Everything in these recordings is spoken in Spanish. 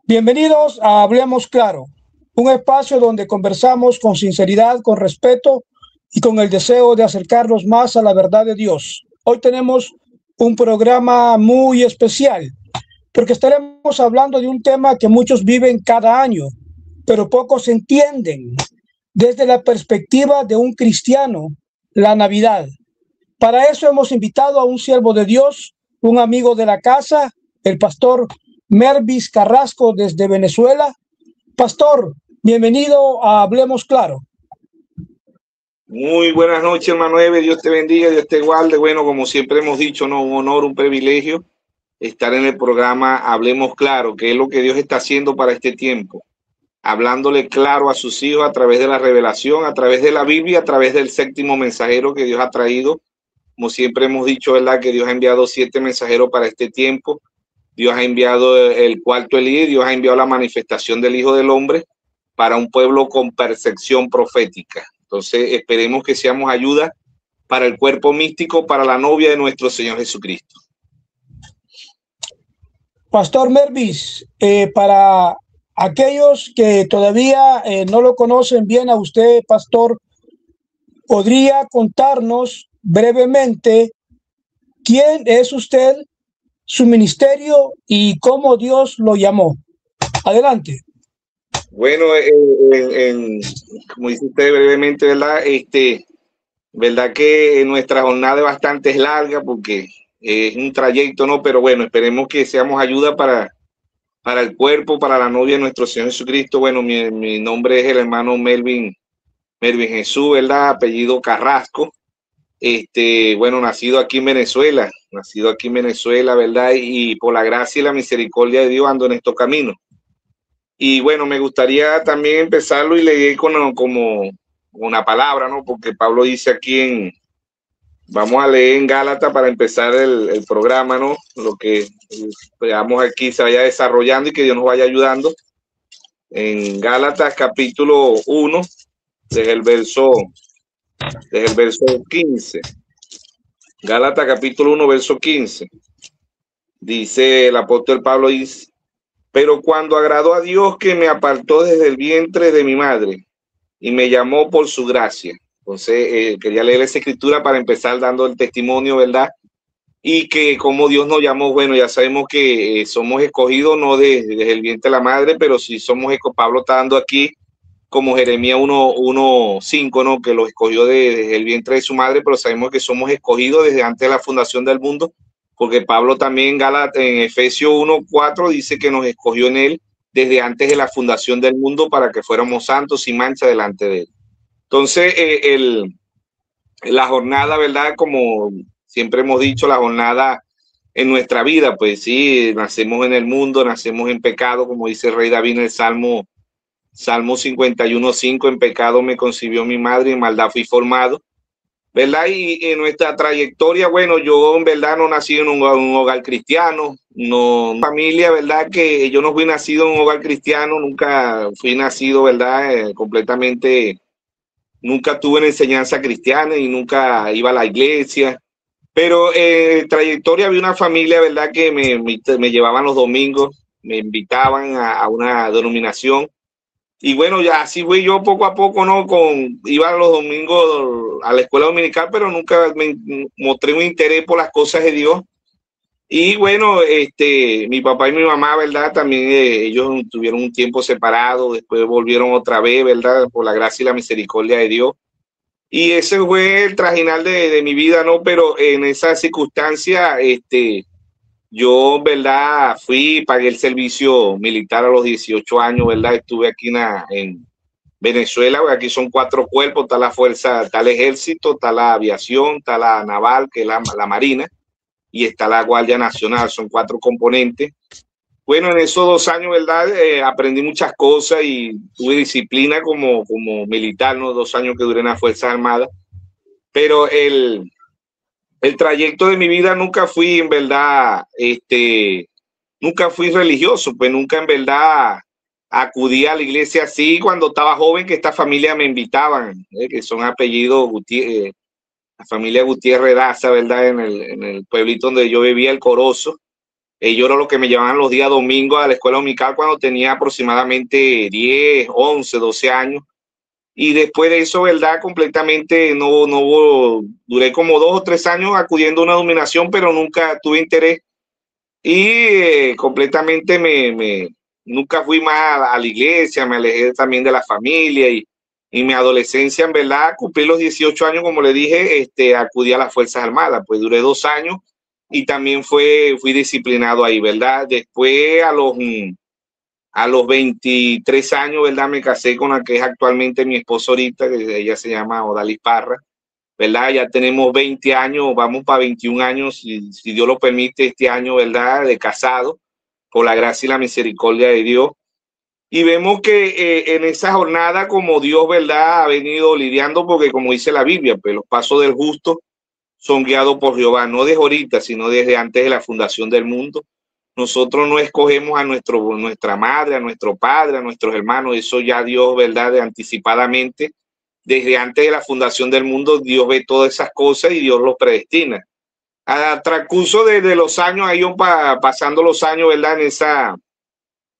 Bienvenidos a Hablemos Claro, un espacio donde conversamos con sinceridad, con respeto y con el deseo de acercarnos más a la verdad de Dios. Hoy tenemos un programa muy especial porque estaremos hablando de un tema que muchos viven cada año, pero pocos entienden desde la perspectiva de un cristiano, la Navidad. Para eso hemos invitado a un siervo de Dios, un amigo de la casa, el pastor Mervis Carrasco desde Venezuela. Pastor, bienvenido a Hablemos Claro. Muy buenas noches, hermano Eve. Dios te bendiga, Dios te guarde. Bueno, como siempre hemos dicho, ¿no? Un honor, un privilegio estar en el programa Hablemos Claro, que es lo que Dios está haciendo para este tiempo. Hablándole claro a sus hijos a través de la revelación, a través de la Biblia, a través del séptimo mensajero que Dios ha traído. Como siempre hemos dicho, ¿verdad? Que Dios ha enviado 7 mensajeros para este tiempo. Dios ha enviado el cuarto Elías, Dios ha enviado la manifestación del Hijo del Hombre para un pueblo con percepción profética. Entonces, esperemos que seamos ayuda para el cuerpo místico, para la novia de nuestro Señor Jesucristo. Pastor Mervis, para aquellos que todavía no lo conocen bien a usted, pastor, ¿podría contarnos brevemente quién es usted, su ministerio y cómo Dios lo llamó? Adelante. Bueno, como dice usted brevemente, ¿verdad? Verdad que nuestra jornada es bastante larga porque es un trayecto, ¿no? Pero bueno, esperemos que seamos ayuda para el cuerpo, para la novia de nuestro Señor Jesucristo. Bueno, mi nombre es el hermano Melvin Jesús, ¿verdad? Apellido Carrasco. Bueno, nacido aquí en Venezuela, ¿verdad? Y por la gracia y la misericordia de Dios ando en estos caminos. Y bueno, me gustaría también empezarlo y leer como una palabra, ¿no? Porque Pablo dice aquí vamos a leer en Gálatas para empezar el programa, ¿no? Lo que veamos aquí se vaya desarrollando y que Dios nos vaya ayudando. En Gálatas capítulo 1, desde el verso 15. Gálatas capítulo 1, verso 15. Dice el apóstol Pablo, dice: pero cuando agradó a Dios que me apartó desde el vientre de mi madre y me llamó por su gracia. Entonces, quería leer esa escritura para empezar dando el testimonio, ¿verdad? Y que como Dios nos llamó, bueno, ya sabemos que somos escogidos no desde el vientre de la madre, pero sí somos escogidos. Pablo está dando aquí como Jeremías 1:5, ¿no? Que lo escogió desde el vientre de su madre, pero sabemos que somos escogidos desde antes de la fundación del mundo, porque Pablo también en Efesios 1:4 dice que nos escogió en él desde antes de la fundación del mundo para que fuéramos santos sin mancha delante de él. Entonces, la jornada, ¿verdad? Como siempre hemos dicho, la jornada en nuestra vida, pues sí, nacemos en el mundo, nacemos en pecado, como dice el rey David en el Salmo 51:5, en pecado me concibió mi madre, en maldad fui formado, ¿verdad? Y en nuestra trayectoria, bueno, yo en verdad no nací en un hogar cristiano, no, familia, ¿verdad? Que yo no fui nacido en un hogar cristiano, nunca fui nacido, ¿verdad? Completamente, nunca tuve una enseñanza cristiana y nunca iba a la iglesia, pero en trayectoria había una familia, ¿verdad? Que me llevaban los domingos, me invitaban a una denominación. Y bueno, ya así fui yo poco a poco, ¿no? Iba los domingos a la escuela dominical, pero nunca me mostré un interés por las cosas de Dios. Y bueno, mi papá y mi mamá, ¿verdad? También ellos tuvieron un tiempo separado, después volvieron otra vez, ¿verdad? Por la gracia y la misericordia de Dios. Y ese fue el trajinar de mi vida, ¿no? Pero en esa circunstancia, yo, ¿verdad? Pagué el servicio militar a los 18 años, ¿verdad? Estuve aquí en Venezuela, aquí son 4 cuerpos, está la fuerza, está el ejército, está la aviación, está la naval, que es la marina, y está la Guardia Nacional, son 4 componentes. Bueno, en esos 2 años, ¿verdad? Aprendí muchas cosas y tuve disciplina como militar, ¿no? 2 años que duré en las Fuerzas Armadas, pero el trayecto de mi vida nunca fui, en verdad, nunca fui religioso, pues nunca en verdad acudí a la iglesia así cuando estaba joven, que esta familia me invitaban, que son apellidos Gutiérrez, la familia Gutiérrez Daza, ¿verdad? En el pueblito donde yo vivía, El Corozo, Yo era lo que me llevaban los días domingos a la escuela dominical cuando tenía aproximadamente 10, 11, 12 años. Y después de eso, ¿verdad? Completamente duré como 2 o 3 años acudiendo a una dominación, pero nunca tuve interés. Y completamente nunca fui más a la iglesia, me alejé también de la familia y mi adolescencia, en verdad, cumplí los 18 años, como le dije, acudí a las Fuerzas Armadas, pues duré 2 años y también fui disciplinado ahí, ¿verdad? Después a los 23 años, ¿verdad? Me casé con la que es actualmente mi esposa ahorita, que ella se llama Odalis Parra, ¿verdad? Ya tenemos 20 años, vamos para 21 años, si Dios lo permite, este año, ¿verdad? De casado, por la gracia y la misericordia de Dios. Y vemos que en esa jornada, como Dios, ¿verdad? Ha venido lidiando, porque como dice la Biblia, pues los pasos del justo son guiados por Jehová, no desde ahorita, sino desde antes de la fundación del mundo. Nosotros no escogemos a nuestra madre, a nuestro padre, a nuestros hermanos, eso ya Dios, ¿verdad? De anticipadamente, desde antes de la fundación del mundo, Dios ve todas esas cosas y Dios los predestina. A transcurso de los años, ahí pasando los años, ¿verdad?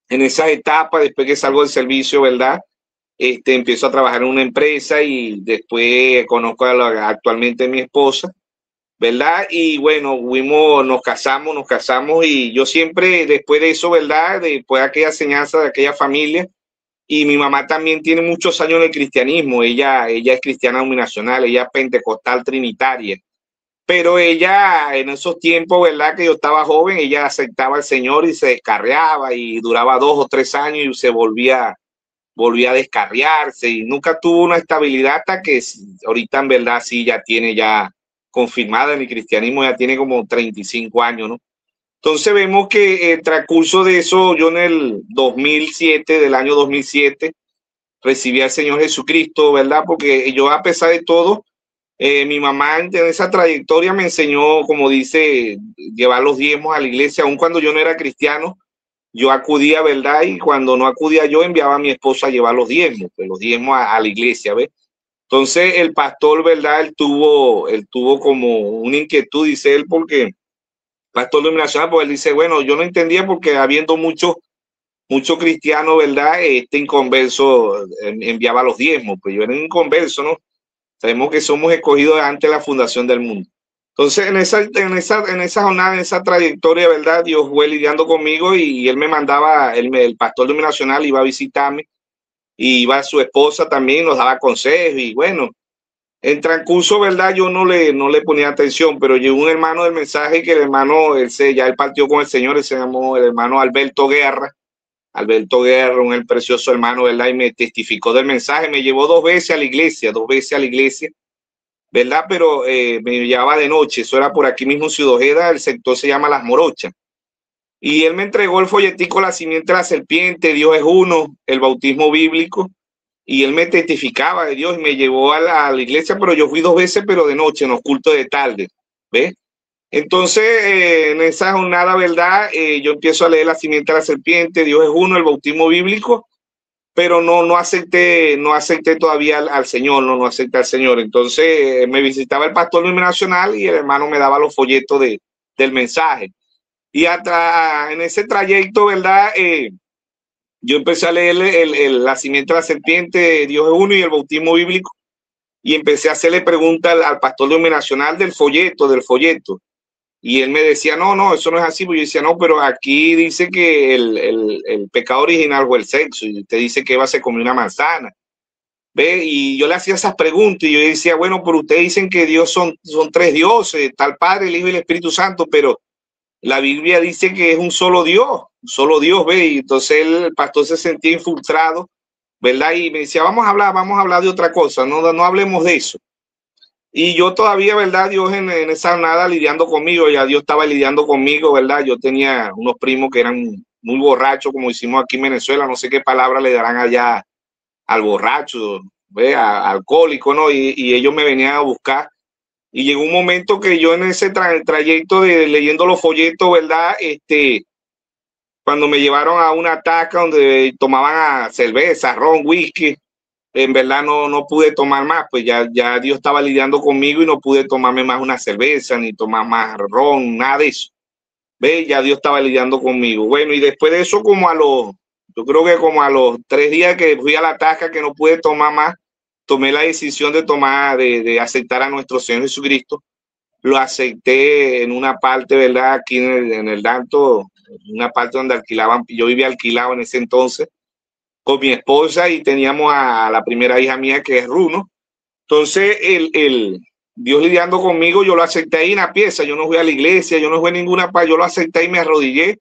En esa etapa, después que salgo del servicio, ¿verdad? Empiezo a trabajar en una empresa y después conozco actualmente a mi esposa, ¿verdad? Y bueno, nos casamos y yo siempre, después de eso, ¿verdad? Después de aquella enseñanza de aquella familia, y mi mamá también tiene muchos años en el cristianismo, ella es cristiana dominacional, ella es pentecostal trinitaria, pero ella en esos tiempos, ¿verdad? Que yo estaba joven, ella aceptaba al Señor y se descarriaba y duraba 2 o 3 años y se volvía a descarriarse y nunca tuvo una estabilidad hasta que ahorita en verdad sí ya tiene ya confirmada en el cristianismo, ya tiene como 35 años, ¿no? Entonces vemos que el transcurso de eso, yo en el 2007, del año 2007, recibí al Señor Jesucristo, ¿verdad? Porque yo, a pesar de todo, mi mamá en esa trayectoria me enseñó, como dice, llevar los diezmos a la iglesia, aun cuando yo no era cristiano. Yo acudía, ¿verdad? Y cuando no acudía yo, enviaba a mi esposa a llevar los diezmos, pues los diezmos a la iglesia, ¿ves? Entonces el pastor, ¿verdad? Él tuvo como una inquietud, dice él, porque pastor dominacional, pues él dice, bueno, yo no entendía porque habiendo muchos cristianos, ¿verdad? Inconverso enviaba los diezmos, pues yo era un inconverso, ¿no? Sabemos que somos escogidos antes de la fundación del mundo. Entonces, en esa jornada, en esa trayectoria, ¿verdad? Dios fue lidiando conmigo y él me mandaba, el pastor dominacional iba a visitarme y iba su esposa también, nos daba consejos y bueno, en transcurso, ¿verdad? Yo no le ponía atención, pero llegó un hermano del mensaje que el hermano, ya él partió con el Señor, se llamó el hermano Alberto Guerra, un precioso hermano, ¿verdad? Y me testificó del mensaje, me llevó 2 veces a la iglesia, ¿verdad? Pero me llevaba de noche, eso era por aquí mismo en Ciudad Ojeda, el sector se llama Las Morochas. Y él me entregó el folletico La Simiente de la Serpiente, Dios es uno, el bautismo bíblico, y él me testificaba de Dios y me llevó a la iglesia, pero yo fui 2 veces, pero de noche, en los cultos de tarde, ¿ves? Entonces, en esa jornada, ¿verdad? Yo empiezo a leer La Simiente de la Serpiente, Dios es uno, el bautismo bíblico, pero no acepté todavía al Señor, no acepté al Señor. Entonces me visitaba el pastor nacional y el hermano me daba los folletos del mensaje. Y hasta en ese trayecto, ¿verdad? Yo empecé a leer La Simiente de la Serpiente, Dios es uno y el bautismo bíblico. Y empecé a hacerle preguntas al pastor nacional del folleto. Y él me decía, no, eso no es así. Pues yo decía, no, pero aquí dice que el pecado original fue el sexo. Y usted dice que Eva se comió una manzana. ¿Ve? Y yo le hacía esas preguntas y yo decía, bueno, pero ustedes dicen que Dios son 3 dioses, tal Padre, el Hijo y el Espíritu Santo, pero la Biblia dice que es un solo Dios, ¿ve? Y entonces el pastor se sentía infiltrado, ¿verdad? Y me decía, vamos a hablar de otra cosa, no hablemos de eso. Y yo todavía, ¿verdad? Dios en esa nada lidiando conmigo, ya Dios estaba lidiando conmigo, ¿verdad? Yo tenía unos primos que eran muy borrachos, como hicimos aquí en Venezuela, no sé qué palabra le darán allá al borracho, ¿ve? Alcohólico, ¿no? Y ellos me venían a buscar. Y llegó un momento que yo en ese trayecto de leyendo los folletos, ¿verdad? Cuando me llevaron a una taca donde tomaban cerveza, ron, whisky, en verdad no pude tomar más, pues ya Dios estaba lidiando conmigo y no pude tomarme más una cerveza, ni tomar más ron, nada de eso. ve, ya Dios estaba lidiando conmigo. Bueno, y después de eso, yo creo que como a los 3 días que fui a la tasca, que no pude tomar más, tomé la decisión de aceptar a nuestro Señor Jesucristo. Lo acepté en una parte, ¿verdad? Aquí en el Danto, una parte donde alquilaban, yo vivía alquilado en ese entonces, con mi esposa, y teníamos a la primera hija mía, que es Runo. Entonces, Dios lidiando conmigo, yo lo acepté ahí en la pieza. Yo no fui a la iglesia, yo no fui a ninguna parte, yo lo acepté y me arrodillé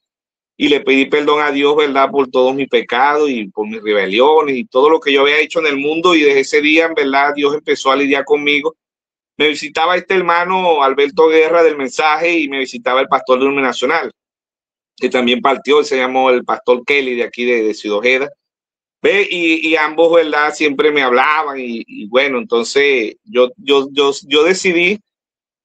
y le pedí perdón a Dios, ¿verdad? Por todos mis pecados y por mis rebeliones y todo lo que yo había hecho en el mundo. Y desde ese día, en verdad, Dios empezó a lidiar conmigo. Me visitaba este hermano Alberto Guerra del Mensaje, y me visitaba el pastor denominacional, que también partió, se llamó el pastor Kelly, de aquí de Ciudad Ojeda. Ve, y ambos, ¿verdad? Siempre me hablaban, y bueno, entonces yo decidí,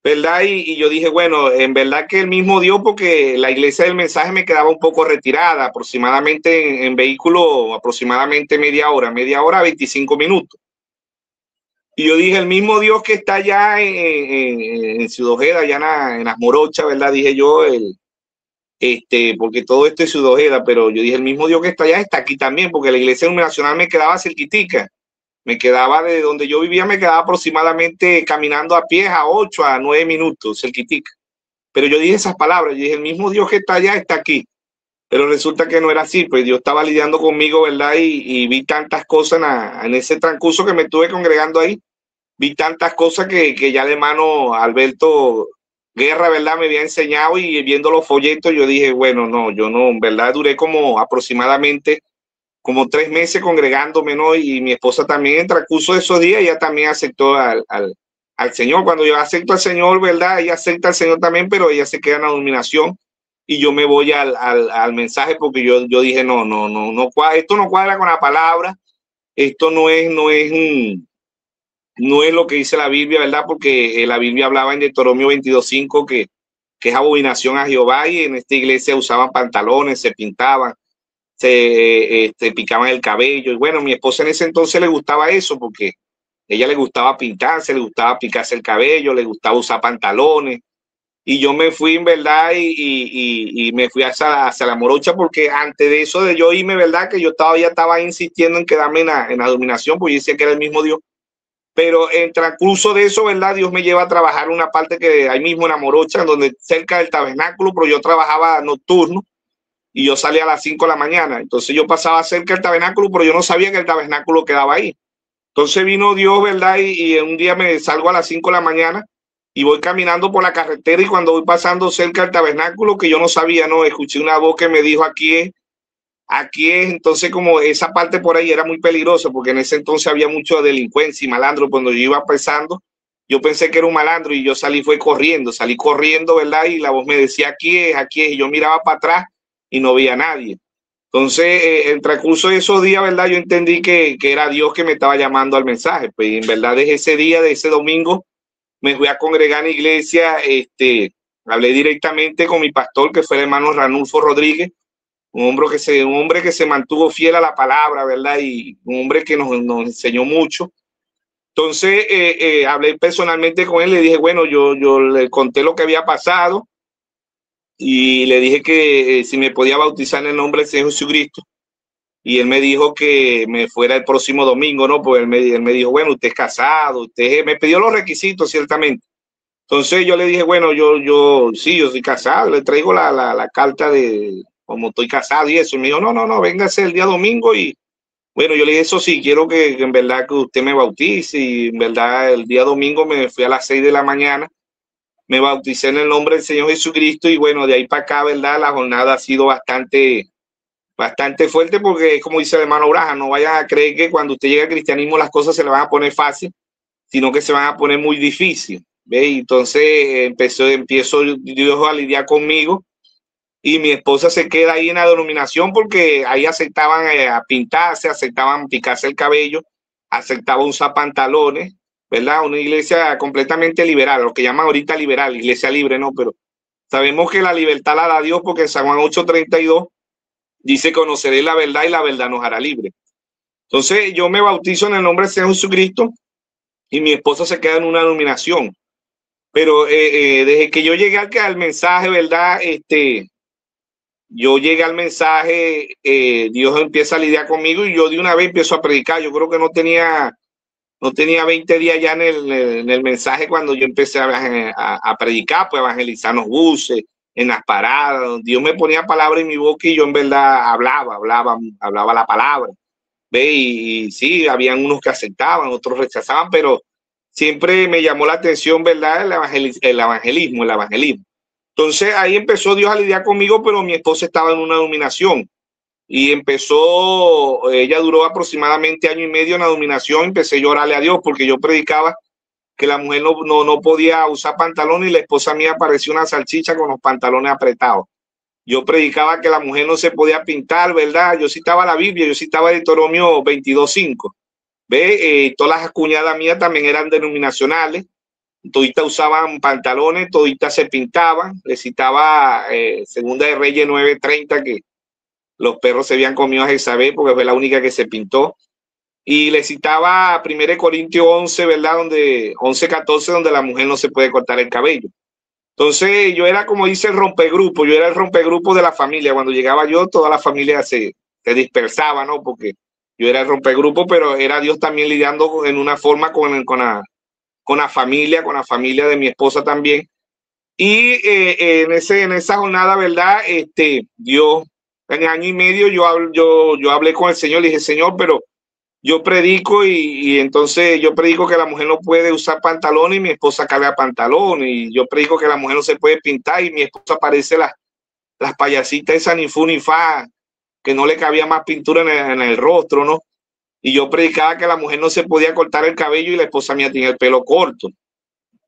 ¿verdad? Y yo dije, bueno, en verdad que el mismo Dios, porque la iglesia del Mensaje me quedaba un poco retirada, aproximadamente en vehículo, aproximadamente media hora, 25 minutos. Y yo dije, el mismo Dios que está allá en Ciudad Ojeda, allá en las Morochas, ¿verdad? Dije yo, porque todo esto es Ciudad Ojeda, pero yo dije, el mismo Dios que está allá está aquí también, porque la iglesia denominacional me quedaba cerquitica. Me quedaba de donde yo vivía, me quedaba aproximadamente caminando a pie a 8 a 9 minutos, cerquitica. Pero yo dije esas palabras, yo dije, el mismo Dios que está allá está aquí. Pero resulta que no era así, pues Dios estaba lidiando conmigo, ¿verdad? Y vi tantas cosas en ese transcurso que me estuve congregando ahí. Vi tantas cosas que ya el hermano Alberto Guerra, ¿verdad? Me había enseñado, y viendo los folletos yo dije, bueno, no, yo no, en verdad duré como aproximadamente como 3 meses congregándome, ¿no? Y mi esposa también, en transcurso de esos días, ella también aceptó al Señor. Cuando yo acepto al Señor, ¿verdad? Ella acepta al Señor también, pero ella se queda en la dominación, y yo me voy al mensaje, porque yo dije, no, esto no cuadra con la palabra, esto no es lo que dice la Biblia, ¿verdad? Porque la Biblia hablaba en Deuteronomio 22:5 que es abominación a Jehová, y en esta iglesia usaban pantalones, se pintaban, se picaban el cabello. Y bueno, mi esposa en ese entonces le gustaba eso, porque a ella le gustaba pintarse, le gustaba picarse el cabello, le gustaba usar pantalones. Y yo me fui, en verdad, y me fui hacia la Morocha, porque antes de eso, de yo irme, ¿verdad? Que yo todavía estaba insistiendo en quedarme en la dominación, porque yo decía que era el mismo Dios. Pero en transcurso de eso, ¿verdad? Dios me lleva a trabajar una parte que ahí mismo en la Morocha, donde cerca del tabernáculo, pero yo trabajaba nocturno y yo salía a las 5 de la mañana. Entonces yo pasaba cerca del tabernáculo, pero yo no sabía que el tabernáculo quedaba ahí. Entonces vino Dios, ¿verdad? Y un día me salgo a las 5 de la mañana y voy caminando por la carretera, y cuando voy pasando cerca del tabernáculo, que yo no sabía, no, escuché una voz que me dijo, aquí es. Entonces, como esa parte por ahí era muy peligrosa, porque en ese entonces había mucha delincuencia y malandro. Cuando yo iba pensando, yo pensé que era un malandro, y yo salí corriendo, ¿verdad? Y la voz me decía, aquí es, y yo miraba para atrás y no veía a nadie. Entonces, en transcurso de esos días, ¿verdad? Yo entendí que era Dios que me estaba llamando al mensaje. Pues en verdad, desde ese día, de ese domingo, me fui a congregar en la iglesia. Hablé directamente con mi pastor, que fue el hermano Ranulfo Rodríguez, un hombre que se mantuvo fiel a la palabra, ¿verdad? Y un hombre que nos enseñó mucho. Entonces, hablé personalmente con él, le dije, bueno, yo le conté lo que había pasado, y le dije que si me podía bautizar en el nombre del Señor Jesucristo. Y él me dijo que me fuera el próximo domingo, ¿no? Pues él me dijo, bueno, usted es casado, me pidió los requisitos, ciertamente. Entonces yo le dije, bueno, sí, yo soy casado, le traigo la carta de como estoy casado y eso. Y me dijo, no, véngase el día domingo. Y bueno, yo le dije, eso sí, quiero que en verdad que usted me bautice. Y en verdad el día domingo me fui a las 6 de la mañana, me bauticé en el nombre del Señor Jesucristo. Y bueno, de ahí para acá, ¿verdad? La jornada ha sido bastante fuerte, porque como dice el hermano Braja, no vayan a creer que cuando usted llega al cristianismo las cosas se le van a poner fácil, sino que se van a poner muy difícil. ¿Ve? Entonces empiezo Dios a lidiar conmigo, y mi esposa se queda ahí en la denominación, porque ahí aceptaban a pintarse, aceptaban picarse el cabello, aceptaban usar pantalones, ¿verdad? Una iglesia completamente liberal, lo que llaman ahorita liberal, iglesia libre, ¿no? Pero sabemos que la libertad la da Dios, porque en San Juan 8:32 dice, conoceréis la verdad y la verdad nos hará libre. Entonces yo me bautizo en el nombre del Señor Jesucristo, y mi esposa se queda en una denominación. Pero desde que yo llegué al mensaje, ¿verdad? Yo llegué al mensaje, Dios empieza a lidiar conmigo y yo de una vez empiezo a predicar. Yo creo que no tenía 20 días ya en el mensaje cuando yo empecé a predicar, pues evangelizar los buses, en las paradas. Dios me ponía palabras en mi boca y yo en verdad hablaba la palabra. ¿Ve? Y sí, habían unos que aceptaban, otros rechazaban, pero siempre me llamó la atención, ¿verdad? El evangelismo. Entonces ahí empezó Dios a lidiar conmigo, pero mi esposa estaba en una dominación y ella duró aproximadamente año y medio en la dominación. Empecé a orarle a Dios porque yo predicaba que la mujer no podía usar pantalones y la esposa mía parecía una salchicha con los pantalones apretados. Yo predicaba que la mujer no se podía pintar, ¿verdad? Yo citaba la Biblia, yo citaba Deuteronomio 22:5. ¿Ve? Todas las cuñadas mías también eran denominacionales, toditas usaban pantalones, toditas se pintaban. Le citaba Segunda de Reyes 9:30, que los perros se habían comido a Jezabel porque fue la única que se pintó. Y le citaba 1 Corintios 11, ¿verdad? 11:14, donde la mujer no se puede cortar el cabello. Entonces yo era, como dice, el rompegrupo, yo era el rompegrupo de la familia. Cuando llegaba yo, toda la familia se dispersaba, ¿no? Porque yo era el rompegrupo, pero era Dios también lidiando en una forma con la familia de mi esposa también. Y en esa jornada, ¿verdad? Dios, en año y medio yo hablé con el Señor, le dije, Señor, pero yo predico y entonces yo predico que la mujer no puede usar pantalones y mi esposa carga pantalones, y yo predico que la mujer no se puede pintar y mi esposa parece las payasitas esa ni fu ni fa, que no le cabía más pintura en el rostro, ¿no? Y yo predicaba que la mujer no se podía cortar el cabello y la esposa mía tenía el pelo corto.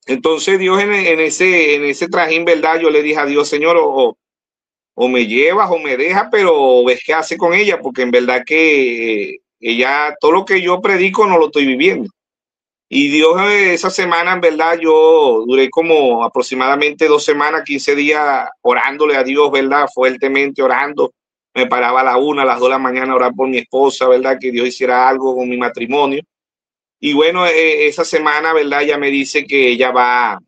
Entonces Dios en ese trajín, ¿verdad? Yo le dije a Dios, Señor, o me llevas o me dejas, pero ves qué hace con ella, porque en verdad que ella, todo lo que yo predico no lo estoy viviendo. Y Dios, esa semana, en verdad, yo duré como aproximadamente 2 semanas, 15 días orándole a Dios, ¿verdad? Fuertemente orando. Me paraba a la 1, a las 2 de la mañana a orar por mi esposa, ¿verdad? Que Dios hiciera algo con mi matrimonio. Y bueno, esa semana, ¿verdad? Ella me dice que ella va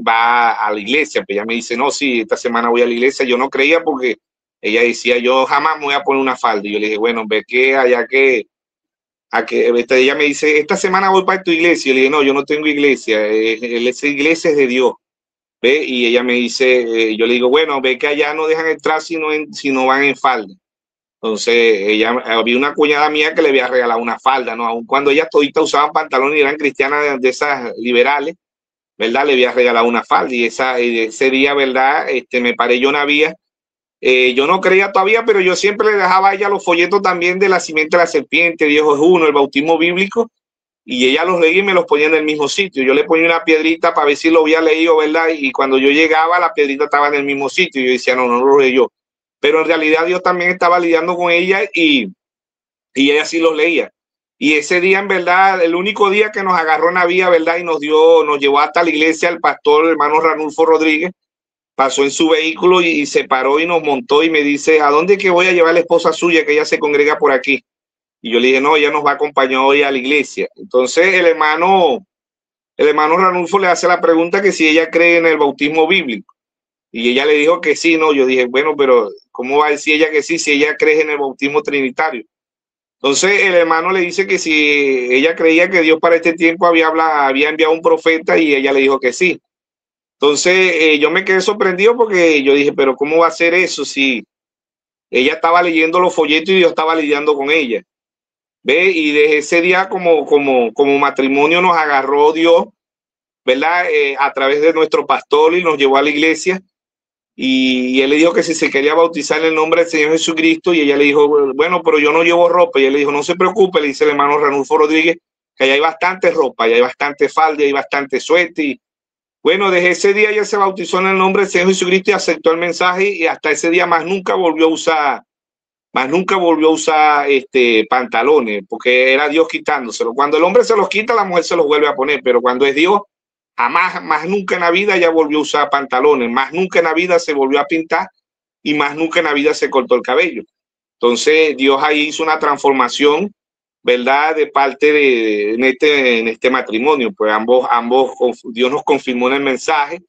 a la iglesia. Pues ella me dice, no, sí, esta semana voy a la iglesia. Yo no creía porque ella decía, yo jamás me voy a poner una falda. Y yo le dije, bueno, ve que allá que ella me dice, esta semana voy para tu iglesia. Y yo le dije, no, yo no tengo iglesia. Esa iglesia es de Dios. ¿Ve? Y ella me dice, yo le digo, bueno, ve que allá no dejan entrar si no van en falda. Entonces, había una cuñada mía que le había regalado una falda, ¿no? Aun cuando ellas toditas usaban pantalones y eran cristianas de esas liberales, ¿verdad? Le había regalado una falda y ese día, ¿verdad? Me paré yo en la vía. Yo no creía todavía, pero yo siempre le dejaba a ella los folletos también de la simiente de la serpiente, Dios es uno, el bautismo bíblico, y ella los leía y me los ponía en el mismo sitio. Yo le ponía una piedrita para ver si lo había leído, ¿verdad? Y cuando yo llegaba, la piedrita estaba en el mismo sitio. Y yo decía, no lo leí yo. Pero en realidad Dios también estaba lidiando con ella y ella sí los leía. Y ese día, en verdad, el único día que nos agarró en la vía, ¿verdad? Y nos llevó hasta la iglesia el pastor, el hermano Ranulfo Rodríguez, pasó en su vehículo y se paró y nos montó y me dice, ¿a dónde que voy a llevar a la esposa suya, que ella se congrega por aquí? Y yo le dije, no, ella nos va a acompañar hoy a la iglesia. Entonces el hermano Ranulfo le hace la pregunta que si ella cree en el bautismo bíblico. Y ella le dijo que sí, ¿no? Yo dije, bueno, pero ¿cómo va a decir ella que sí si ella cree en el bautismo trinitario? Entonces el hermano le dice que si ella creía que Dios para este tiempo había enviado un profeta, y ella le dijo que sí. Entonces yo me quedé sorprendido porque yo dije, pero ¿cómo va a ser eso si ella estaba leyendo los folletos y Dios estaba lidiando con ella? ¿Ve? Y desde ese día como matrimonio nos agarró Dios, ¿verdad? A través de nuestro pastor, y nos llevó a la iglesia. Y él le dijo que si se quería bautizar en el nombre del Señor Jesucristo, y ella le dijo, bueno, pero yo no llevo ropa. Y él le dijo, no se preocupe, le dice el hermano Ranulfo Rodríguez, que allá hay bastante ropa, allá hay bastante falda, hay bastante suéter. Y bueno, desde ese día ella se bautizó en el nombre del Señor Jesucristo y aceptó el mensaje, y hasta ese día más nunca volvió a usar pantalones, porque era Dios quitándoselo. Cuando el hombre se los quita, la mujer se los vuelve a poner, pero cuando es Dios, jamás, más nunca en la vida ella volvió a usar pantalones, más nunca en la vida se volvió a pintar, y más nunca en la vida se cortó el cabello. Entonces Dios ahí hizo una transformación ¿verdad? De parte de en este matrimonio. Pues ambos, Dios nos confirmó en el mensaje,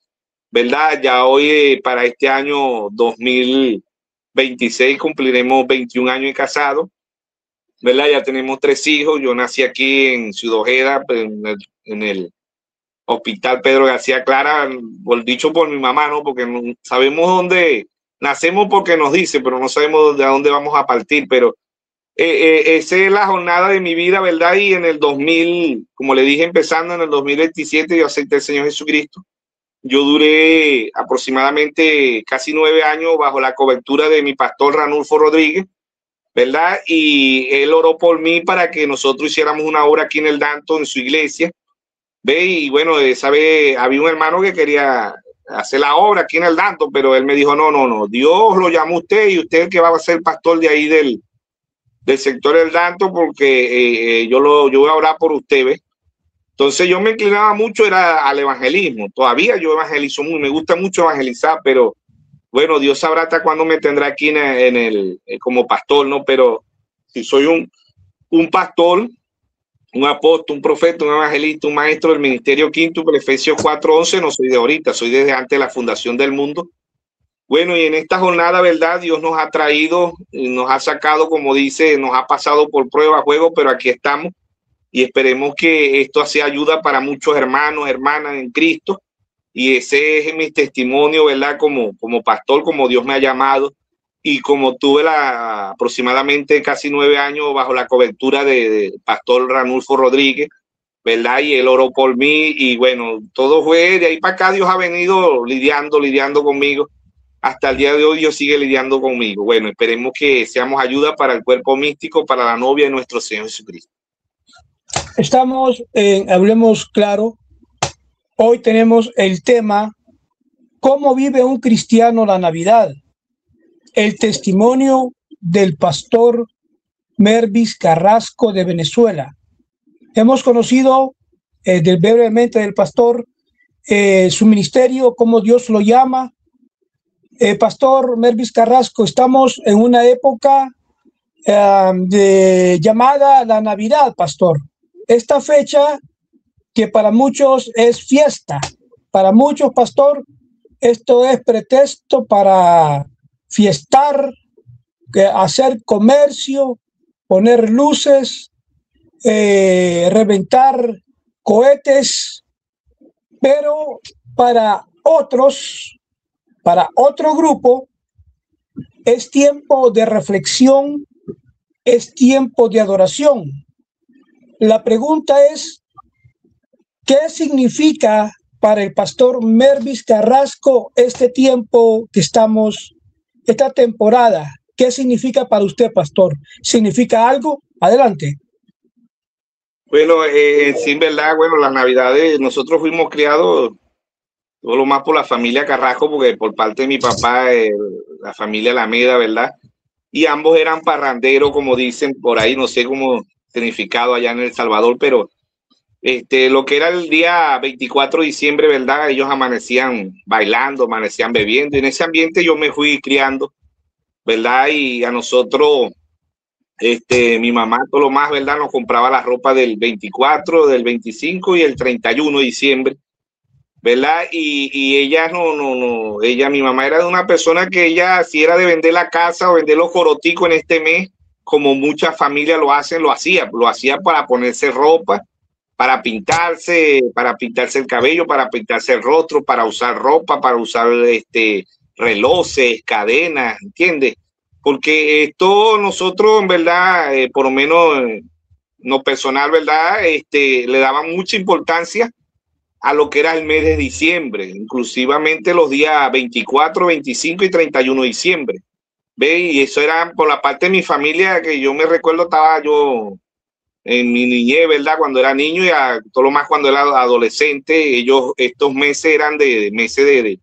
¿verdad? Ya hoy, para este año 2026, cumpliremos 21 años de casado, ¿verdad? Ya tenemos 3 hijos. Yo nací aquí en Ciudad Ojeda, en el Hospital Pedro García Clara, dicho por mi mamá, ¿no? Porque no sabemos dónde nacemos, porque nos dice, pero no sabemos de dónde vamos a partir. Pero esa es la jornada de mi vida, ¿verdad? Y en el 2000, como le dije, empezando en el 2027, yo acepté al Señor Jesucristo. Yo duré aproximadamente casi 9 años bajo la cobertura de mi pastor Ranulfo Rodríguez, ¿verdad? Y él oró por mí para que nosotros hiciéramos una obra aquí en el Danto, en su iglesia. ¿Ve? Y bueno, esa vez había un hermano que quería hacer la obra aquí en el Danto, pero él me dijo, no, Dios lo llamó a usted, y usted que va a ser pastor de ahí del sector del Danto, porque yo voy a orar por usted, ¿ve? Entonces yo me inclinaba mucho, era al evangelismo. Todavía yo evangelizo muy, me gusta mucho evangelizar, pero bueno, Dios sabrá hasta cuándo me tendrá aquí como pastor, ¿no? Pero si soy un pastor, un apóstol, un profeta, un evangelista, un maestro del ministerio quíntuple, Efesios 4:11, no soy de ahorita, soy desde antes de la fundación del mundo. Bueno, y en esta jornada, ¿verdad? Dios nos ha traído, nos ha sacado, como dice, nos ha pasado por prueba, juego, pero aquí estamos, y esperemos que esto sea ayuda para muchos hermanos, hermanas en Cristo. Y ese es mi testimonio, ¿verdad? Como pastor, como Dios me ha llamado, y como tuve aproximadamente casi 9 años bajo la cobertura de pastor Ranulfo Rodríguez, ¿verdad? Y él oró por mí, y bueno, todo fue de ahí para acá. Dios ha venido lidiando conmigo. Hasta el día de hoy Dios sigue lidiando conmigo. Bueno, esperemos que seamos ayuda para el cuerpo místico, para la novia de nuestro Señor Jesucristo. Estamos en Hablemos Claro. Hoy tenemos el tema: ¿cómo vive un cristiano la Navidad? El testimonio del pastor Mervis Carrasco de Venezuela. Hemos conocido brevemente del pastor, su ministerio, cómo Dios lo llama. Pastor Mervis Carrasco, estamos en una época llamada la Navidad, pastor. Esta fecha que para muchos es fiesta, para muchos, pastor, esto es pretexto para fiestar, hacer comercio, poner luces, reventar cohetes, pero para otros, para otro grupo, es tiempo de reflexión, es tiempo de adoración. La pregunta es, ¿qué significa para el pastor Mervis Carrasco este tiempo que estamos, esta temporada? ¿Qué significa para usted, pastor? ¿Significa algo? Adelante. Bueno, sí, verdad, bueno, las Navidades, nosotros fuimos criados todo lo más por la familia Carrasco, porque por parte de mi papá, la familia Alameda, ¿verdad? Y ambos eran parranderos, como dicen por ahí, no sé cómo significado allá en El Salvador, pero lo que era el día 24 de diciembre, ¿verdad? Ellos amanecían bailando, amanecían bebiendo, y en ese ambiente yo me fui criando, ¿verdad? Y a nosotros, mi mamá, todo lo más, ¿verdad? Nos compraba la ropa del 24, del 25 y el 31 de diciembre, ¿verdad? Y ella ella, mi mamá era de una persona que ella, si era de vender la casa o vender los coroticos en este mes, como muchas familias lo hacen, lo hacía para ponerse ropa, para pintarse el cabello, para pintarse el rostro, para usar ropa, para usar relojes, cadenas, ¿entiendes? Porque esto nosotros, en verdad, por lo menos no personal, ¿verdad? Le daban mucha importancia a lo que era el mes de diciembre, inclusivamente los días 24, 25 y 31 de diciembre. ¿Ve? Y eso era por la parte de mi familia, que yo me recuerdo, estaba yo en mi niñez, ¿verdad? Cuando era niño, y todo lo más cuando era adolescente. Estos meses eran meses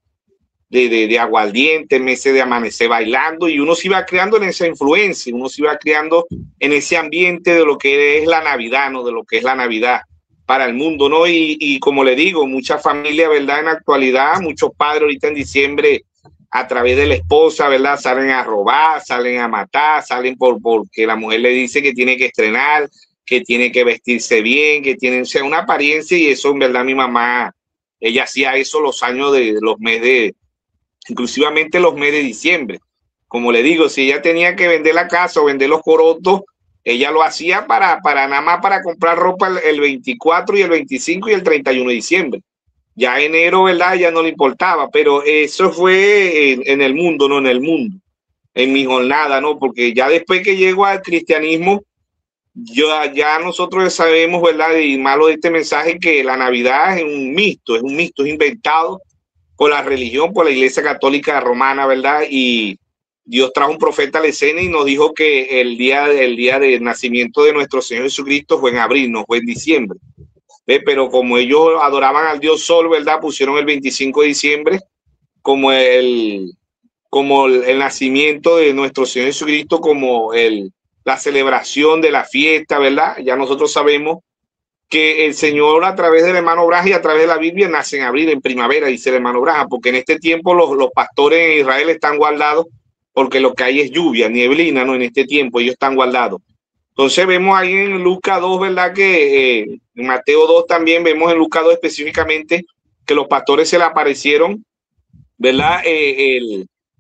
de aguardiente, meses de amanecer bailando, y uno se iba creando en esa influencia, uno se iba creando en ese ambiente de lo que es la Navidad, ¿no? De lo que es la Navidad para el mundo, ¿no? Y como le digo, muchas familias, ¿verdad? En la actualidad, muchos padres ahorita en diciembre, a través de la esposa, ¿verdad? Salen a robar, salen a matar, salen porque la mujer le dice que tiene que estrenar, que tiene que vestirse bien, que tiene, o sea, una apariencia, y eso en verdad mi mamá, ella hacía eso los años de los meses, inclusivamente los meses de diciembre. Como le digo, si ella tenía que vender la casa o vender los corotos, ella lo hacía para nada más para comprar ropa el 24 y el 25 y el 31 de diciembre. Ya enero, ¿verdad? Ya no le importaba, pero eso fue en el mundo, no en el mundo, en mi jornada, ¿no? Porque ya después que llego al cristianismo, ya nosotros sabemos, ¿verdad? Y malo de este mensaje, que la Navidad es un mito, es inventado por la religión, por la Iglesia Católica Romana, ¿verdad? Y Dios trajo un profeta a la escena y nos dijo que el día del nacimiento de nuestro Señor Jesucristo fue en abril, no fue en diciembre. ¿Ve? Pero como ellos adoraban al Dios Sol, ¿verdad? Pusieron el 25 de diciembre como el nacimiento de nuestro Señor Jesucristo, como la celebración de la fiesta, ¿verdad? Ya nosotros sabemos que el Señor, a través del hermano Braja y a través de la Biblia, nace en abril, en primavera, dice el hermano Braja, porque en este tiempo los pastores en Israel están guardados, porque lo que hay es lluvia, nieblina, ¿no? En este tiempo ellos están guardados. Entonces vemos ahí en Lucas 2, ¿verdad? Que en Mateo 2 también vemos en Lucas 2 específicamente que los pastores se le aparecieron, ¿verdad?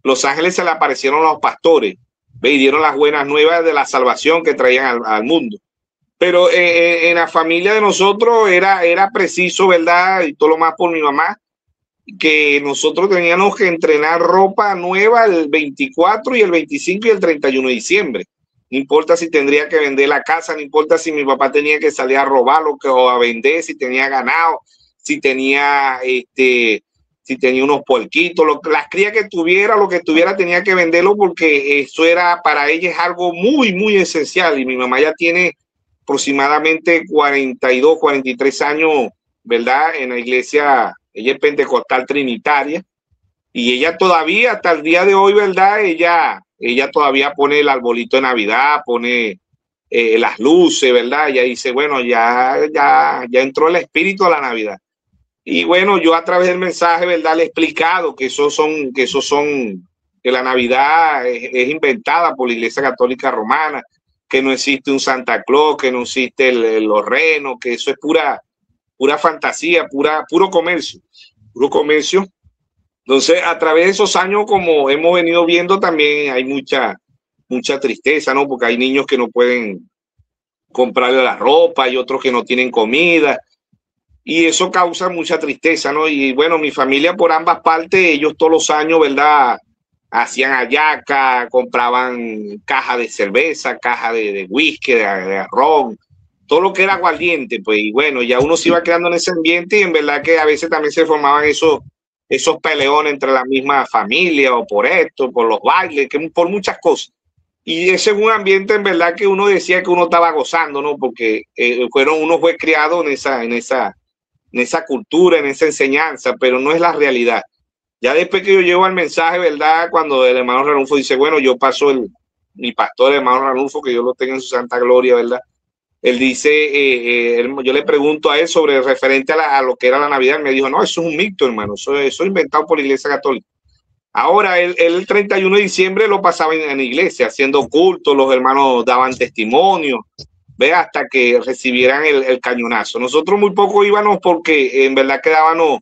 Los ángeles se le aparecieron a los pastores, ¿ve? Y dieron las buenas nuevas de la salvación que traían al mundo. Pero en la familia de nosotros era preciso, ¿verdad? Y todo lo más por mi mamá, que nosotros teníamos que entrenar ropa nueva el 24 y el 25 y el 31 de diciembre. No importa si tendría que vender la casa, no importa si mi papá tenía que salir a robar o a vender, si tenía ganado, si tenía unos puerquitos, las crías que tuviera, lo que tuviera tenía que venderlo, porque eso era para ella es algo muy, muy esencial. Y mi mamá ya tiene aproximadamente 42, 43 años, ¿verdad? En la iglesia, ella es pentecostal trinitaria, y ella todavía, hasta el día de hoy, ¿verdad? Ella todavía pone el arbolito de Navidad, pone las luces, ¿verdad? Ella dice, bueno, ya entró el espíritu de la Navidad. Y bueno, yo a través del mensaje, ¿verdad? Le he explicado que que la Navidad es inventada por la Iglesia Católica Romana, que no existe un Santa Claus, que no existe los renos, que eso es pura fantasía, puro comercio. Entonces, a través de esos años, como hemos venido viendo, también hay mucha tristeza, ¿no? Porque hay niños que no pueden comprarle la ropa y otros que no tienen comida. Y eso causa mucha tristeza, ¿no? Y bueno, mi familia por ambas partes, ellos todos los años, ¿verdad? Hacían hallaca, compraban caja de cerveza, caja de whisky, de ron, todo lo que era aguardiente, pues. Y bueno, ya uno se iba quedando en ese ambiente, y en verdad que a veces también se formaban esos peleones entre la misma familia, o por esto, por los bailes, por muchas cosas. Y ese es un ambiente, en verdad, que uno decía que uno estaba gozando, ¿no? Porque uno fue criado en esa cultura, en esa enseñanza, pero no es la realidad. Ya después que yo llego al mensaje, ¿verdad? Cuando el hermano Ranulfo dice, bueno, yo paso mi pastor, el hermano Ranulfo, que Dios lo tenga en su santa gloria, ¿verdad? Él dice, yo le pregunto a él sobre referente a lo que era la Navidad. Él me dijo, no, eso es un mito, hermano, eso es inventado por la Iglesia Católica. Ahora, el 31 de diciembre lo pasaba en la iglesia, haciendo culto, los hermanos daban testimonio, ¿ve? Hasta que recibieran el cañonazo. Nosotros muy poco íbamos, porque en verdad quedábamos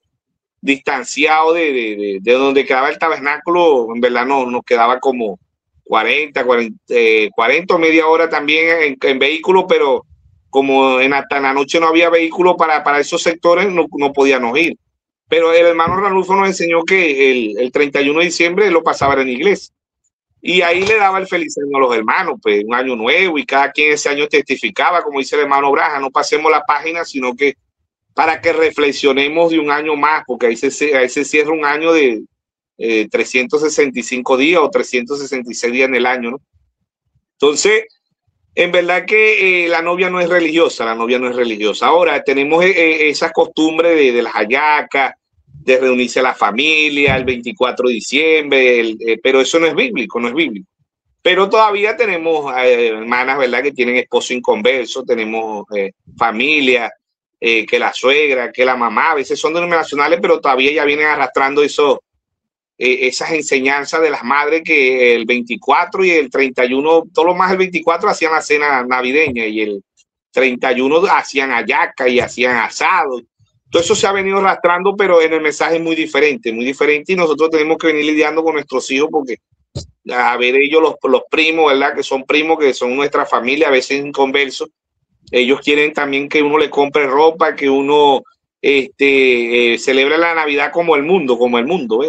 distanciados de donde quedaba el tabernáculo. En verdad nos quedaba como 40 o media hora también en vehículo, pero como hasta en la noche no había vehículo para esos sectores, no podíamos ir. Pero el hermano Ranulfo nos enseñó que el 31 de diciembre lo pasaba en la iglesia. Y ahí le daba el feliz año a los hermanos, pues un año nuevo, y cada quien ese año testificaba, como dice el hermano Braja, no pasemos la página, sino que para que reflexionemos de un año más, porque ahí se cierra un año de 365 días o 366 días en el año, ¿no? Entonces, en verdad que la novia no es religiosa, Ahora tenemos esas costumbres de las hallacas, de reunirse a la familia el 24 de diciembre, pero eso no es bíblico. Pero todavía tenemos hermanas, ¿verdad?, que tienen esposo inconverso, tenemos familia, que la suegra, que la mamá, a veces son denominacionales, pero todavía ya vienen arrastrando esas enseñanzas de las madres, que el 24 y el 31, todo lo más el 24 hacían la cena navideña, y 31 hacían hallaca y hacían asado. Todo eso se ha venido arrastrando, pero en el mensaje es muy diferente, y nosotros tenemos que venir lidiando con nuestros hijos porque a ver ellos los primos, ¿verdad? Que son nuestra familia, a veces inconversos. Ellos quieren también que uno le compre ropa, que uno celebre la Navidad como el mundo,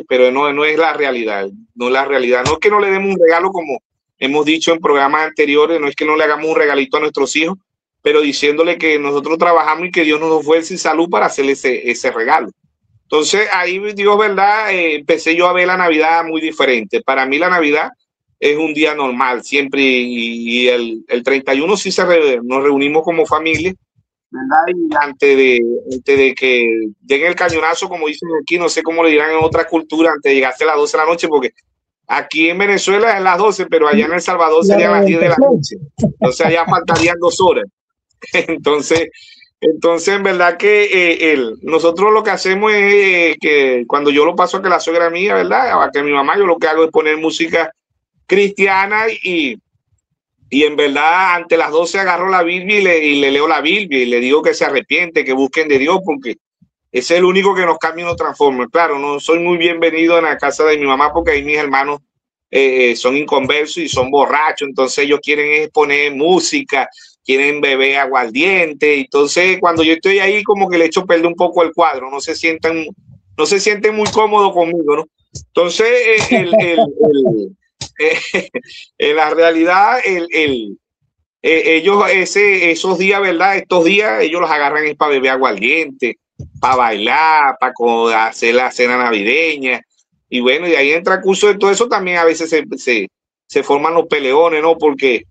pero no es la realidad, no es la realidad. No es que no le demos un regalo como hemos dicho en programas anteriores, no es que no le hagamos un regalito a nuestros hijos, pero diciéndole que nosotros trabajamos y que Dios nos dé fuerza y salud para hacerle ese regalo. Entonces ahí, Dios, ¿verdad? Empecé yo a ver la Navidad muy diferente. Para mí la Navidad es un día normal siempre y el 31 sí nos reunimos como familia, ¿verdad? Y antes de que llegue el cañonazo, como dicen aquí, no sé cómo le dirán en otra cultura, antes de llegarse a las 12 de la noche, porque aquí en Venezuela es las 12, pero allá en El Salvador serían las 10 de la noche. Entonces allá faltarían 2 horas. Entonces en verdad que nosotros lo que hacemos es que cuando yo lo paso a que la suegra mía, ¿verdad? A que mi mamá, yo lo que hago es poner música cristiana y en verdad ante las 12 agarro la Biblia y le leo la Biblia y le digo que se arrepiente, que busquen de Dios, porque ese es el único que nos cambia y nos transforma. Claro, no soy muy bienvenido en la casa de mi mamá porque ahí mis hermanos son inconversos y son borrachos, entonces ellos quieren poner música, quieren beber aguardiente. Entonces cuando yo estoy ahí como que le echo perder un poco el cuadro, no se sienten muy cómodos conmigo, ¿no? Entonces en la realidad ellos esos días, ¿verdad? Estos días ellos los agarran es para beber aguardiente, para bailar, para hacer la cena navideña. Y bueno, y ahí entra el curso de todo eso también. A veces se forman los peleones, ¿no? Porque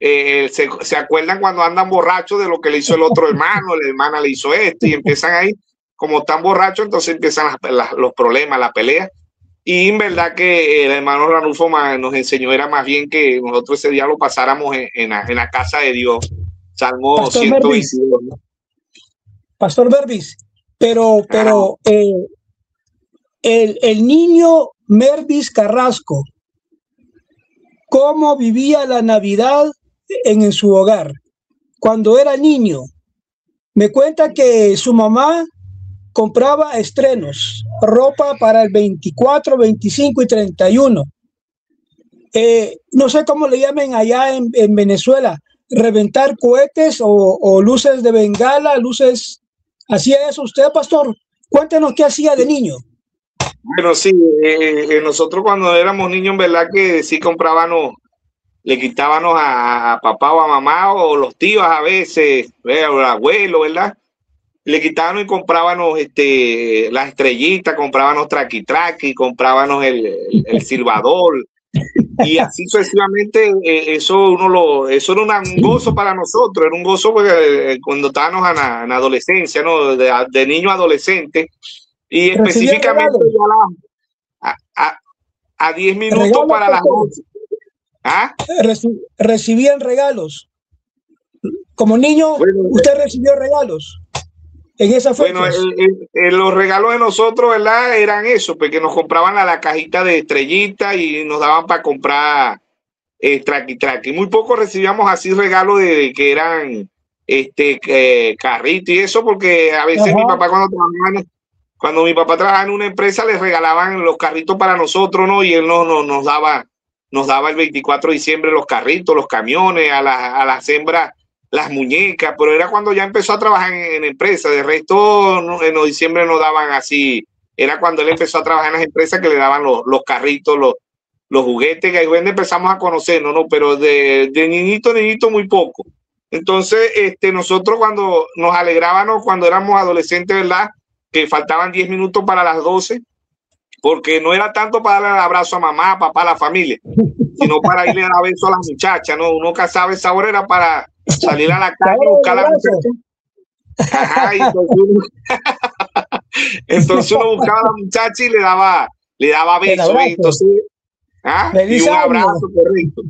se acuerdan cuando andan borrachos de lo que le hizo el otro hermano, la hermana le hizo esto, y empiezan ahí, como están borrachos, entonces empiezan los problemas, la pelea. Y en verdad que el hermano Ranulfo nos enseñó, era más bien que nosotros ese día lo pasáramos en la casa de Dios. Salmo Pastor 122. ¿No? Pastor Mervis, pero el niño Mervis Carrasco, ¿cómo vivía la Navidad en su hogar cuando era niño? Me cuenta que su mamá compraba estrenos, ropa para el 24, 25 y 31. No sé cómo le llamen allá en Venezuela, reventar cohetes o luces de bengala, luces. ¿Hacía eso usted, pastor? Cuéntenos qué hacía de niño. Bueno, sí, nosotros cuando éramos niños, en verdad que sí comprábamos, le quitábamos a papá o a mamá o los tíos a veces, o el abuelo, ¿verdad? Le quitábamos y comprábamos las estrellitas, comprábamos traqui, comprábamos el silbador, y así sucesivamente. Eso era un gozo para nosotros, era un gozo porque cuando estábamos en adolescencia, ¿no? De niño a adolescente, y específicamente a 10 minutos regalos para las 11. ¿Ah? Recibían regalos. Como niño, bueno, usted recibió regalos en esa fecha. Bueno, los regalos de nosotros, ¿verdad? Eran eso, porque nos compraban la cajita de estrellitas y nos daban para comprar traqui. Muy poco recibíamos así regalos de que eran carritos y eso, porque a veces mi papá cuando mi papá trabajaba en una empresa les regalaban los carritos para nosotros, ¿no? Y él nos daba el 24 de diciembre los carritos, los camiones, a las hembras las muñecas, pero era cuando ya empezó a trabajar en empresa. De resto, en diciembre no daban así. Era cuando él empezó a trabajar en las empresas que le daban los carritos, los juguetes, que ahí empezamos a conocernos, ¿no? Pero de niñito muy poco. Entonces, nosotros cuando nos alegrábamos, cuando éramos adolescentes, ¿verdad? Que faltaban 10 minutos para las 12, porque no era tanto para darle el abrazo a mamá, a papá, a la familia, sino para irle a dar beso a las muchachas, ¿no? Uno casaba esa hora era para salir a la calle y buscar a la muchacha. Ajá, entonces uno buscaba a la muchacha y le daba besos. Entonces, y un abrazo, correcto.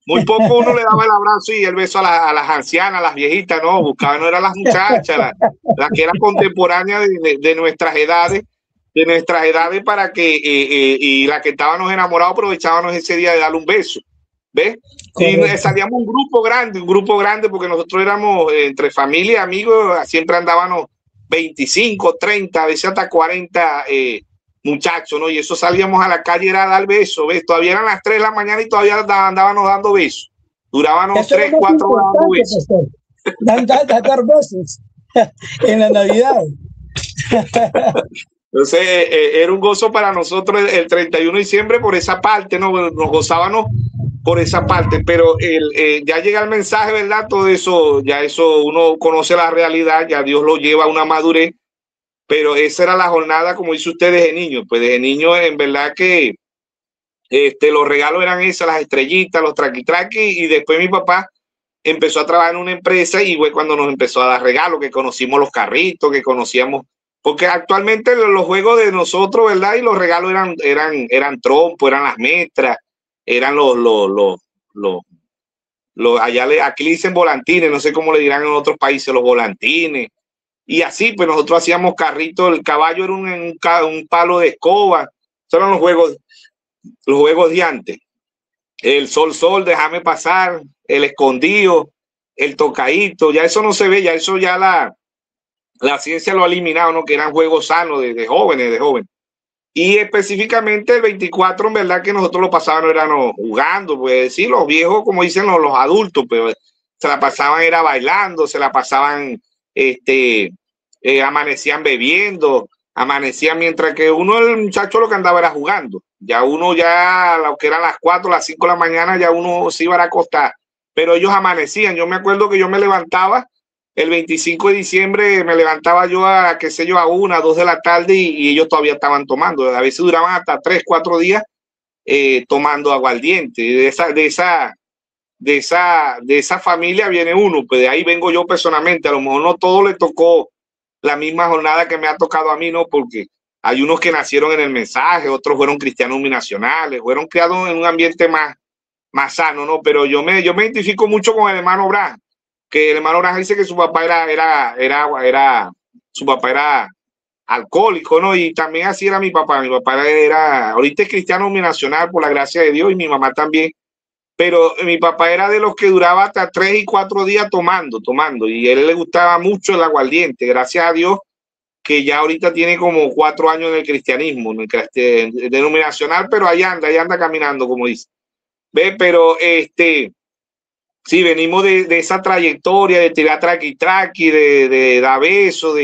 Muy poco uno le daba el abrazo y el beso a las ancianas, a las viejitas, no, buscaban, no eran las muchachas, las que eran contemporáneas de nuestras edades, para que, y las que estábamos enamorados aprovechábamos ese día de darle un beso. ¿ves? Y salíamos un grupo grande, porque nosotros éramos entre familia y amigos, siempre andábamos 25, 30, a veces hasta 40 muchachos, ¿no? Y eso salíamos a la calle, era a dar besos, ¿ves? Todavía eran las 3 de la mañana y todavía andábamos dando besos. Durábamos 3, 4 horas dando besos. Dar besos en la Navidad. Entonces, era un gozo para nosotros el 31 de diciembre por esa parte, ¿no? Nos gozábamos por esa parte, pero ya llega el mensaje, ¿verdad? Todo eso, ya eso uno conoce la realidad, ya Dios lo lleva a una madurez, pero esa era la jornada, como dice usted, desde niño. Pues desde niño, en verdad que los regalos eran esas, las estrellitas, los traqui-traqui, y después mi papá empezó a trabajar en una empresa y fue cuando nos empezó a dar regalos, que conocimos los carritos, que conocíamos, porque actualmente los juegos de nosotros, ¿verdad? Y los regalos eran trompos, eran las metras, eran aquí le dicen volantines, no sé cómo le dirán en otros países, los volantines. Y así, pues nosotros hacíamos carritos, el caballo era un palo de escoba. Esos eran los juegos de antes. El sol, déjame pasar, el escondido, el tocadito, ya eso no se ve, ya eso ya la ciencia lo ha eliminado, ¿no? Que eran juegos sanos de jóvenes. Y específicamente el 24, en verdad que nosotros lo pasábamos, éramos jugando, pues sí, los viejos, como dicen los adultos, pero se la pasaban, era bailando, se la pasaban, amanecían bebiendo, amanecían, mientras que el muchacho lo que andaba era jugando. Ya uno, lo que eran las 4, las 5 de la mañana, ya uno se iba a acostar, pero ellos amanecían. Yo me acuerdo que yo me levantaba el 25 de diciembre, me levantaba yo a, qué sé yo, a 1, 2 de la tarde y ellos todavía estaban tomando. A veces duraban hasta 3, 4 días tomando aguardiente. De esa familia viene uno, pues de ahí vengo yo personalmente. A lo mejor no todo le tocó la misma jornada que me ha tocado a mí, ¿no? Porque hay unos que nacieron en el mensaje, otros fueron cristianos binacionales, fueron criados en un ambiente más sano, ¿no? Pero yo me identifico mucho con el hermano Branham, que el hermano Branham dice que su papá era alcohólico, ¿no? Y también así era mi papá. Mi papá ahorita es cristiano binacional por la gracia de Dios, y mi mamá también. Pero mi papá era de los que duraba hasta 3 y 4 días tomando, y a él le gustaba mucho el aguardiente. Gracias a Dios que ya ahorita tiene como 4 años en el cristianismo, en el denominacional, pero ahí anda caminando, como dice. ¿Ve? Pero sí, venimos de esa trayectoria de tirar traqui-traqui, de dar besos,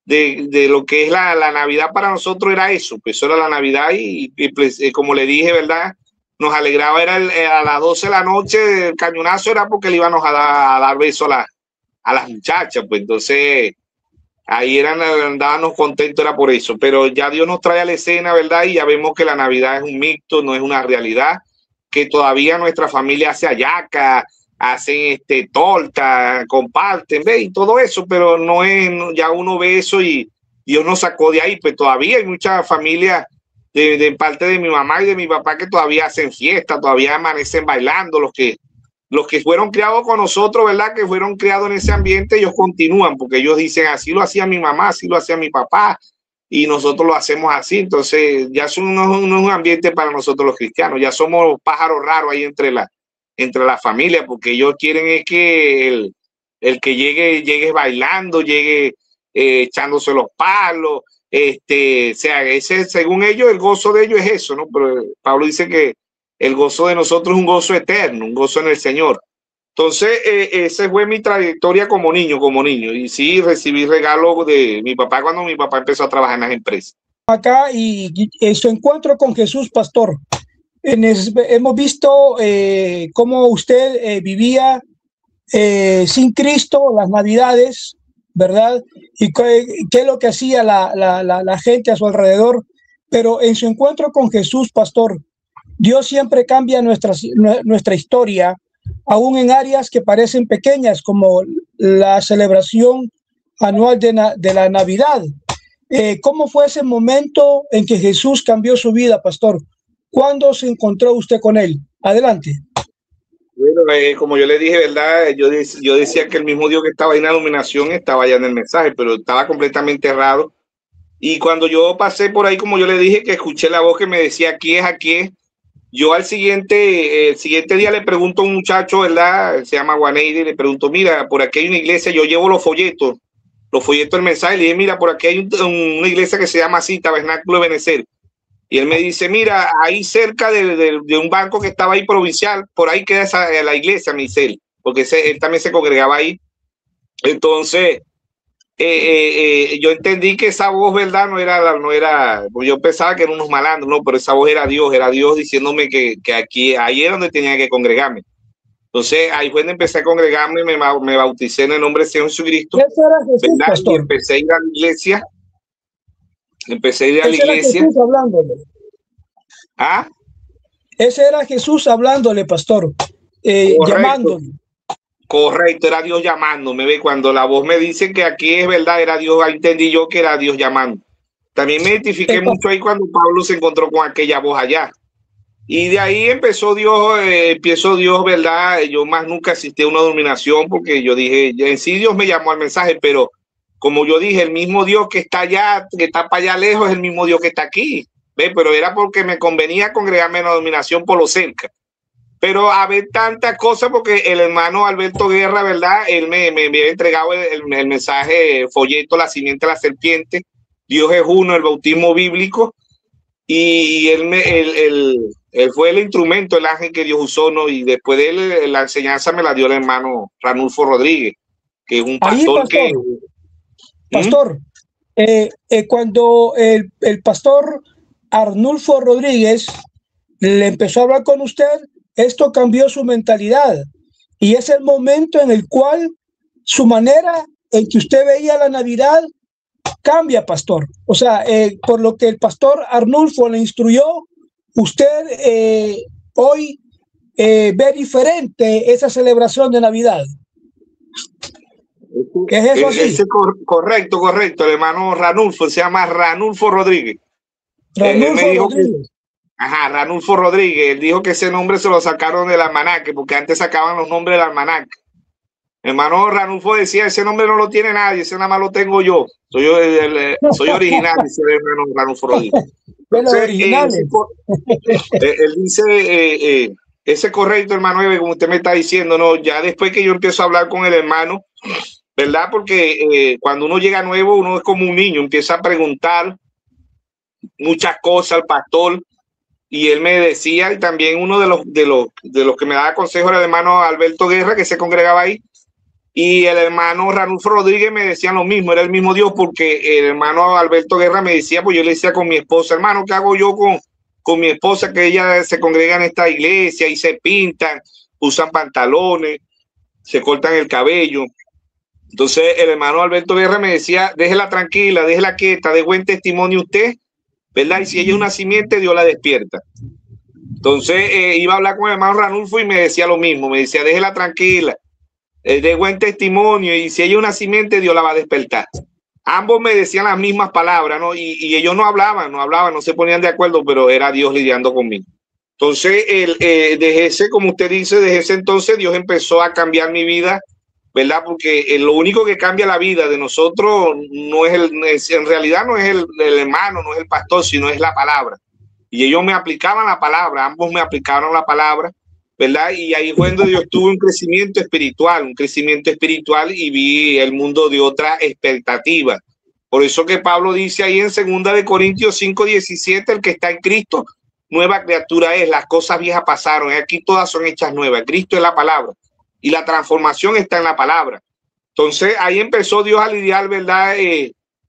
de lo que es la Navidad. Para nosotros era eso, pues eso era la Navidad, y pues, como le dije, ¿verdad? Nos alegraba, era a las 12 de la noche, el cañonazo era porque le íbamos a dar besos a las muchachas, pues entonces ahí andábamos contentos, era por eso. Pero ya Dios nos trae a la escena, ¿verdad? Y ya vemos que la Navidad es un mito, no es una realidad, que todavía nuestra familia hace hallaca, hacen torta, comparten, ¿ve? Y todo eso, pero no es, ya uno ve eso y Dios nos sacó de ahí. Pues todavía hay muchas familias de parte de mi mamá y de mi papá que todavía hacen fiesta, todavía amanecen bailando. Los que fueron criados con nosotros, ¿verdad? Que fueron criados en ese ambiente, ellos continúan, porque ellos dicen, así lo hacía mi mamá, así lo hacía mi papá, y nosotros lo hacemos así. Entonces ya eso no es un ambiente para nosotros los cristianos, ya somos pájaros raros ahí entre la familia, porque ellos quieren es que el que llegue bailando, llegue echándose los palos, sea, según ellos, el gozo de ellos es eso, ¿no? Pero Pablo dice que el gozo de nosotros es un gozo eterno, un gozo en el Señor. Entonces, esa fue mi trayectoria como niño. Y sí, recibí regalos de mi papá cuando mi papá empezó a trabajar en las empresas. Acá y en su encuentro con Jesús, pastor, hemos visto cómo usted vivía sin Cristo las Navidades, ¿verdad? Y qué es lo que hacía la gente a su alrededor. Pero en su encuentro con Jesús, pastor, Dios siempre cambia nuestra historia, aún en áreas que parecen pequeñas, como la celebración anual de la Navidad. ¿Cómo fue ese momento en que Jesús cambió su vida, pastor? ¿Cuándo se encontró usted con él? Adelante. Bueno, como yo le dije, ¿verdad? Yo decía que el mismo Dios que estaba ahí en la iluminación estaba allá en el mensaje, pero estaba completamente errado. Y cuando yo pasé por ahí, como yo le dije, que escuché la voz que me decía, aquí es, yo el siguiente día le pregunto a un muchacho, ¿verdad? Se llama Juaneide, le pregunto, mira, por aquí hay una iglesia, yo llevo los folletos del mensaje, le dije, mira, por aquí hay una iglesia que se llama así, Tabernáculo de Benecer. Y él me dice, mira, ahí cerca de un banco que estaba ahí provincial, por ahí queda la iglesia, me dice él, porque él también se congregaba ahí. Entonces, yo entendí que esa voz, ¿verdad? No era, pues yo pensaba que eran unos malandros, no, pero esa voz era Dios diciéndome que aquí, ahí era donde tenía que congregarme. Entonces, ahí fue donde empecé a congregarme, me bauticé en el nombre de Señor Jesucristo, ¿verdad? Y empecé a ir a la iglesia. Empecé a ir a la iglesia. Jesús hablándole. ¿Ah? Ese era Jesús hablándole, pastor, llamándole. Correcto, era Dios llamándome. ¿Ve? Cuando la voz me dice que aquí es verdad, era Dios, ahí entendí yo que era Dios llamando. También me identifiqué mucho ahí cuando Pablo se encontró con aquella voz allá. Y de ahí empezó Dios, ¿verdad? Yo más nunca asistí a una denominación porque yo dije, en sí Dios me llamó al mensaje, pero como yo dije, el mismo Dios que está allá, que está para allá lejos, es el mismo Dios que está aquí. ¿Ve? Pero era porque me convenía congregarme en la denominación por lo cerca. Pero a ver tantas cosas, porque el hermano Alberto Guerra, ¿verdad? Él me había entregado el mensaje, folleto, la simiente de la serpiente, Dios es uno, el bautismo bíblico, y él fue el instrumento, el ángel que Dios usó, ¿no? Y después de él, la enseñanza me la dio el hermano Ranulfo Rodríguez, que es un pastor. Ahí, pastor, cuando el pastor Arnulfo Rodríguez le empezó a hablar con usted, esto cambió su mentalidad y es el momento en el cual su manera en que usted veía la Navidad cambia, pastor. O sea, por lo que el pastor Arnulfo le instruyó, usted hoy ve diferente esa celebración de Navidad. ¿Es eso así? Correcto. El hermano Ranulfo, se llama Ranulfo Rodríguez. Ranulfo Rodríguez. Él dijo que ese nombre se lo sacaron del almanaque, porque antes sacaban los nombres del almanaque. Hermano Ranulfo decía, ese nombre no lo tiene nadie, ese nada más lo tengo yo. Soy original, dice el hermano Ranulfo Rodríguez. Entonces, él dice, ese correcto, hermano Eve, como usted me está diciendo, no, ya después que yo empiezo a hablar con el hermano, ¿verdad? Porque cuando uno llega nuevo, uno es como un niño, empieza a preguntar muchas cosas al pastor. Y él me decía, y también uno de los que me daba consejo era el hermano Alberto Guerra, que se congregaba ahí, y el hermano Ranulfo Rodríguez me decían lo mismo, era el mismo Dios, porque el hermano Alberto Guerra me decía, pues yo le decía con mi esposa, hermano, ¿qué hago yo con mi esposa, que ella se congrega en esta iglesia y se pintan, usan pantalones, se cortan el cabello? Entonces el hermano Alberto Guerra me decía, déjela tranquila, déjela quieta, de buen testimonio usted, ¿verdad? Y si ella es una simiente, Dios la despierta. Entonces iba a hablar con el hermano Ranulfo y me decía lo mismo, me decía, déjela tranquila, de buen testimonio, y si ella es una simiente, Dios la va a despertar. Ambos me decían las mismas palabras, ¿no? Y ellos no hablaban, no se ponían de acuerdo, pero era Dios lidiando conmigo. Entonces, desde ese, como usted dice, desde ese entonces Dios empezó a cambiar mi vida, ¿verdad? Porque lo único que cambia la vida de nosotros no es en realidad no es el hermano, no es el pastor, sino es la palabra. Y ellos me aplicaban la palabra, ambos me aplicaron la palabra, ¿verdad? Y ahí fue donde yo tuve un crecimiento espiritual y vi el mundo de otra expectativa. Por eso que Pablo dice ahí en 2 Corintios 5:17, el que está en Cristo, nueva criatura es, las cosas viejas pasaron, aquí todas son hechas nuevas. Cristo es la palabra. Y la transformación está en la palabra. Entonces ahí empezó Dios a lidiar, ¿verdad?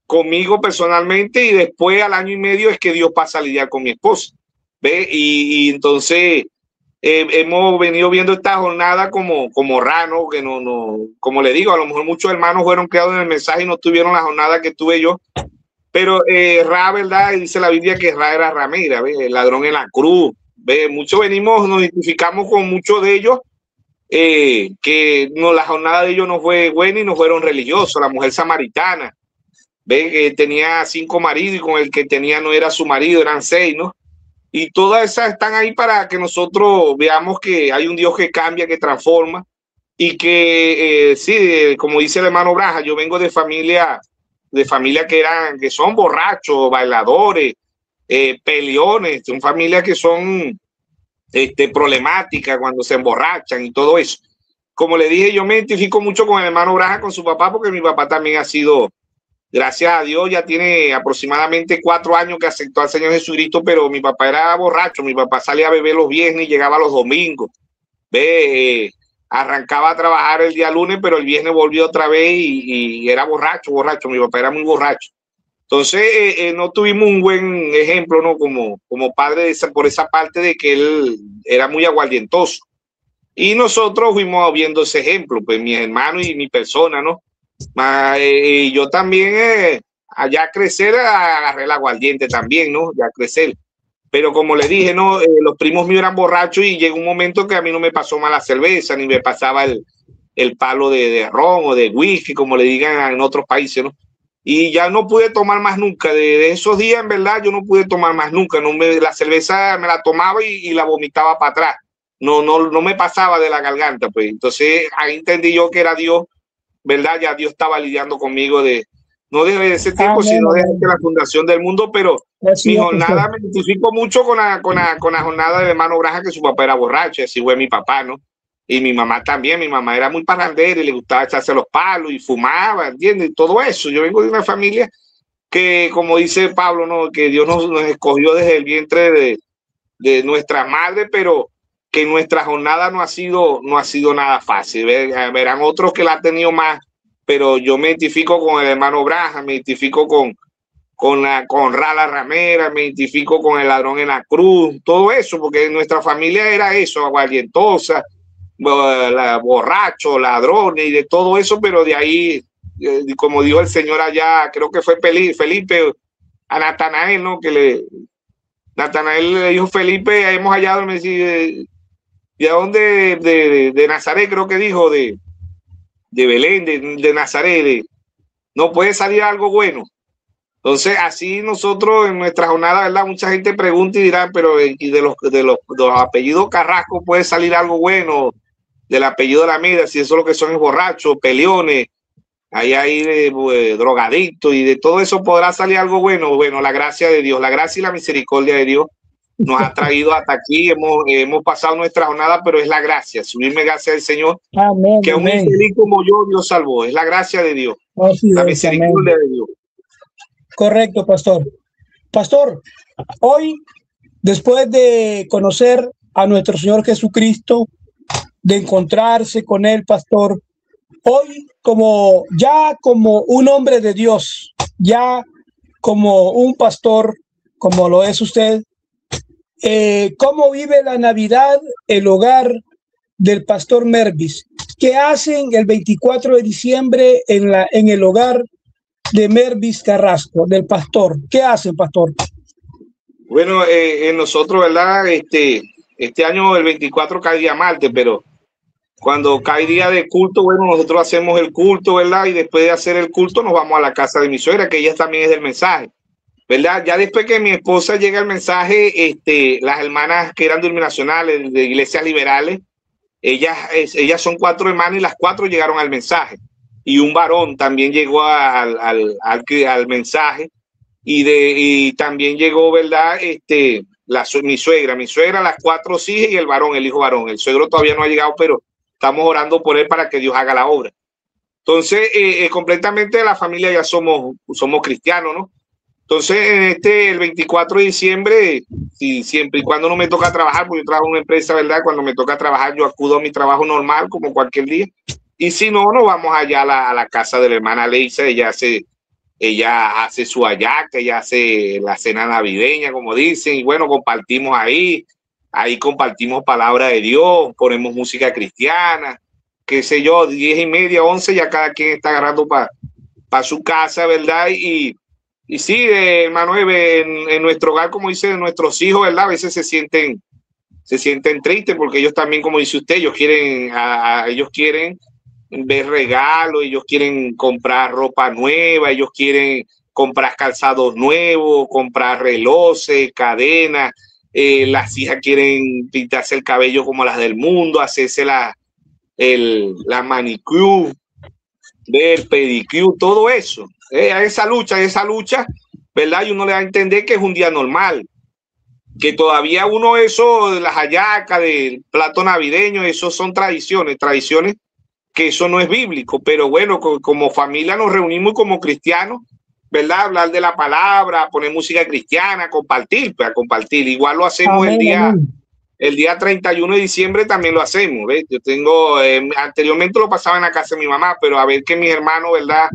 Conmigo personalmente, y después al año y medio es que Dios pasa a lidiar con mi esposa. ¿Ve? Y entonces hemos venido viendo esta jornada como raro, que no, como le digo, a lo mejor muchos hermanos fueron creados en el mensaje y no tuvieron la jornada que tuve yo. Pero Ra, ¿verdad? Dice la Biblia que Ra era ramera, ¿ve? El ladrón en la cruz. ¿Ve? Muchos nos identificamos con muchos de ellos. Que no, la jornada de ellos no fue buena y no fueron religiosos. La mujer samaritana, ve que tenía 5 maridos y con el que tenía no era su marido, eran 6, ¿no? Y todas esas están ahí para que nosotros veamos que hay un Dios que cambia, que transforma, y que sí, como dice el hermano Braja, yo vengo de familia que son borrachos, bailadores, peleones, son familias que son problemática cuando se emborrachan y todo eso. Como le dije, yo me identifico mucho con el hermano Braja, con su papá, porque mi papá también ha sido, gracias a Dios, ya tiene aproximadamente 4 años que aceptó al Señor Jesucristo, pero mi papá era borracho. Mi papá salía a beber los viernes y llegaba los domingos. Arrancaba a trabajar el día lunes, pero el viernes volvió otra vez y era borracho. Mi papá era muy borracho. Entonces, no tuvimos un buen ejemplo, ¿no? Como padre por esa parte de que él era muy aguardientoso. Y nosotros fuimos viendo ese ejemplo, pues mis hermanos y mi persona, ¿no? Yo también, allá a crecer, agarré el aguardiente también, ¿no? Ya a crecer. Pero como le dije, ¿no? Los primos míos eran borrachos y llegó un momento que a mí no me pasó mala cerveza, ni me pasaba el palo de ron o de whisky, como le digan en otros países, ¿no? Y ya no pude tomar más nunca. De esos días, en verdad, yo no pude tomar más nunca. La cerveza me la tomaba y la vomitaba para atrás. No me pasaba de la garganta, pues. Entonces ahí entendí yo que era Dios, ¿verdad? Ya Dios estaba lidiando conmigo no desde ese tiempo, sino desde la fundación del mundo. Pero mi jornada me identifico mucho con la jornada del hermano Braja, que su papá era borracho, y así fue mi papá, ¿no? Y mi mamá también. Mi mamá era muy parrandera y le gustaba echarse los palos y fumaba, ¿entiendes? Todo eso. Yo vengo de una familia que, como dice Pablo, ¿no? Que Dios nos escogió desde el vientre de nuestra madre, pero que nuestra jornada no ha sido nada fácil. Verán otros que la han tenido más, pero yo me identifico con el hermano Braja, me identifico con Rala Ramera, me identifico con el ladrón en la cruz, todo eso, porque nuestra familia era eso, aguardientosa, borracho, ladrones y de todo eso, pero de ahí, como dijo el Señor allá, creo que fue Felipe a Natanael, ¿no? Natanael le dijo: Felipe, hemos hallado, me dice, ¿de dónde? De Nazaret, creo que dijo, de Belén, de Nazaret, no puede salir algo bueno. Entonces, así nosotros en nuestra jornada, ¿verdad? Mucha gente pregunta y dirá, pero ¿y de los apellidos Carrasco puede salir algo bueno? Del apellido de la Meda, si eso es lo que son es borrachos, peleones, ahí hay drogadictos, y de todo eso podrá salir algo bueno. Bueno, la gracia de Dios, la gracia y la misericordia de Dios nos ha traído hasta aquí. Hemos pasado nuestra jornada, pero es la gracia, subirme gracias del Señor. Amén, que a un infeliz como yo Dios salvó. Es la gracia de Dios, la misericordia de Dios. Correcto, pastor. Pastor, hoy, después de conocer a nuestro Señor Jesucristo, de encontrarse con él, pastor, hoy como un hombre de Dios, ya como un pastor, como lo es usted, ¿cómo vive la Navidad el hogar del pastor Mervis? ¿Qué hacen el 24 de diciembre en el hogar de Mervis Carrasco, del pastor? ¿Qué hacen, pastor? Bueno, nosotros, ¿verdad? Este año el 24 cae día martes, pero cuando cae día de culto, bueno, nosotros hacemos el culto, ¿verdad? Y después de hacer el culto nos vamos a la casa de mi suegra, que ella también es del mensaje, ¿verdad? Ya después que mi esposa llega al mensaje, las hermanas que eran denominacionales, de iglesias liberales, ellas son 4 hermanas y las 4 llegaron al mensaje. Y un varón también llegó al mensaje, y también llegó, ¿verdad? Mi suegra, las 4 hijas y el varón, el hijo varón. El suegro todavía no ha llegado, pero estamos orando por él para que Dios haga la obra. Entonces, completamente la familia ya somos cristianos, ¿no? Entonces, el 24 de diciembre, siempre y cuando no me toca trabajar, porque yo trabajo en una empresa, ¿verdad? Cuando me toca trabajar, yo acudo a mi trabajo normal, como cualquier día. Y si no, nos vamos allá a la casa de la hermana Leisa. Ella hace su hallaca, ella hace la cena navideña, como dicen, y bueno, compartimos ahí compartimos palabra de Dios, ponemos música cristiana, qué sé yo, 10:30, 11, ya cada quien está agarrando para su casa, ¿verdad? Y sí, hermano, en nuestro hogar, como dice, nuestros hijos, ¿verdad? A veces se sienten tristes, porque ellos también, como dice usted, ellos quieren ver regalos, ellos quieren comprar ropa nueva, ellos quieren comprar calzados nuevos, comprar relojes, cadenas. Las hijas quieren pintarse el cabello como las del mundo, hacerse la manicure, el pedicure, todo eso. Esa lucha, ¿verdad? Y uno le da a entender que es un día normal. que todavía uno eso, de las hallacas, del plato navideño, eso son tradiciones que eso no es bíblico, pero bueno, como familia nos reunimos como cristianos, ¿verdad? Hablar de la palabra, poner música cristiana, compartir, pues, compartir. Igual lo hacemos el día 31 de diciembre también lo hacemos, ¿ves? Yo tengo, anteriormente lo pasaba en la casa de mi mamá, pero a ver que mis hermanos, ¿verdad?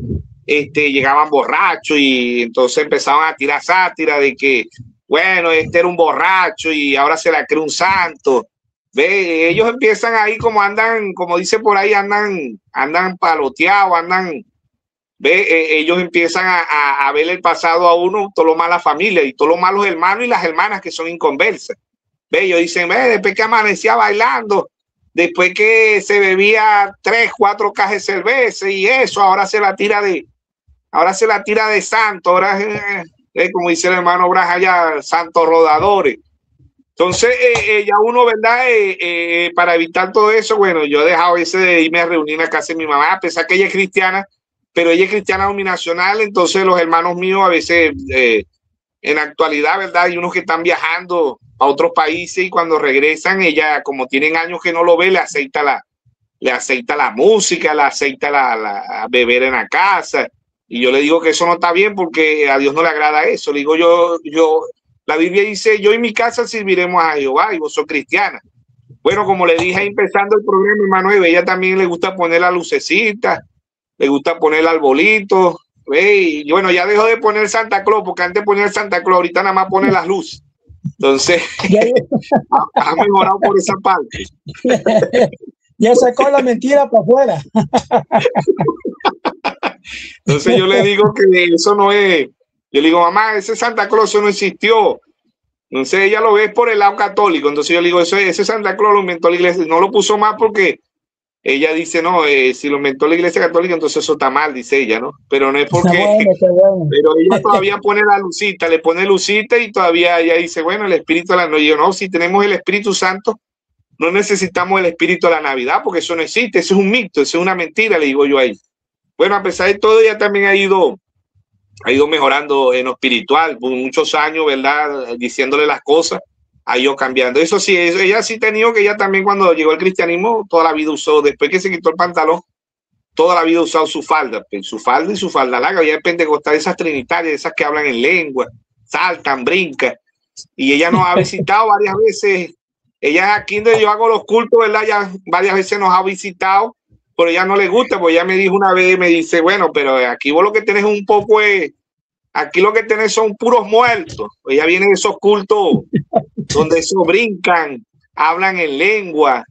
Llegaban borrachos y entonces empezaban a tirar sátira de que, bueno, este era un borracho y ahora se la cree un santo. ¿Ve? Ellos empiezan ahí como andan, como dice por ahí, andan paloteados, andan, ¿ve? Ellos empiezan a ver el pasado a uno, todo lo malo a la familia y todos los malos hermanos y las hermanas que son inconversas. ¿Ve? Ellos dicen, ve, después que amanecía bailando, después que se bebía 3, 4 cajas de cerveza y eso, ahora se la tira de santo, ahora como dice el hermano Braja ya, santos rodadores. Entonces, ya uno, ¿verdad? Para evitar todo eso, bueno, yo he dejado ese de irme a reunir en la casa de mi mamá, a pesar que ella es cristiana, pero ella es cristiana dominacional, entonces los hermanos míos a veces, en la actualidad, ¿verdad? Hay unos que están viajando a otros países y cuando regresan, ella, como tienen años que no lo ve, le aceita la música, le aceita la beber en la casa. Y yo le digo que eso no está bien porque a Dios no le agrada eso. Le digo la Biblia dice, yo y mi casa serviremos a Jehová y vos sos cristiana. Bueno, como le dije ahí empezando el programa, hermano Eve, ella también le gusta poner la lucecita, le gusta poner el arbolito. Y bueno, ya dejó de poner Santa Claus, porque antes ponía el Santa Claus, ahorita nada más pone las luces. Entonces, ha mejorado por esa parte. Ya sacó la mentira para afuera. Entonces yo le digo que eso no es. Yo le digo, mamá, ese Santa Claus eso no existió. Entonces ella lo ve por el lado católico. Entonces yo le digo, ese Santa Claus lo inventó la iglesia. No lo puso más porque ella dice, no, si lo inventó la iglesia católica, entonces eso está mal, dice ella, ¿no? Pero no es porque. Está bueno. Pero ella todavía pone la lucita, le pone lucita y todavía ella dice, bueno, el espíritu de la Navidad. Yo, no, si tenemos el Espíritu Santo, no necesitamos el espíritu de la Navidad porque eso no existe. Eso es un mito, eso es una mentira, le digo yo ahí. Bueno, a pesar de todo, ella también ha ido mejorando en lo espiritual por muchos años, ¿verdad? Diciéndole las cosas, ha ido cambiando. Eso sí, ella sí ha tenido que ella también cuando llegó al cristianismo, toda la vida usó, después que se quitó el pantalón, toda la vida ha usado su falda y su falda larga. Ella es pentecostal, esas trinitarias, esas que hablan en lengua, saltan, brincan. Y ella nos ha visitado varias veces. Ella aquí donde yo hago los cultos, ¿verdad? Ya varias veces nos ha visitado. Pero ella no le gusta, pues ella me dijo una vez, me dice, bueno, pero aquí vos lo que tenés un poco es, aquí lo que tenés son puros muertos. Ella viene de esos cultos donde esos brincan, hablan en lengua,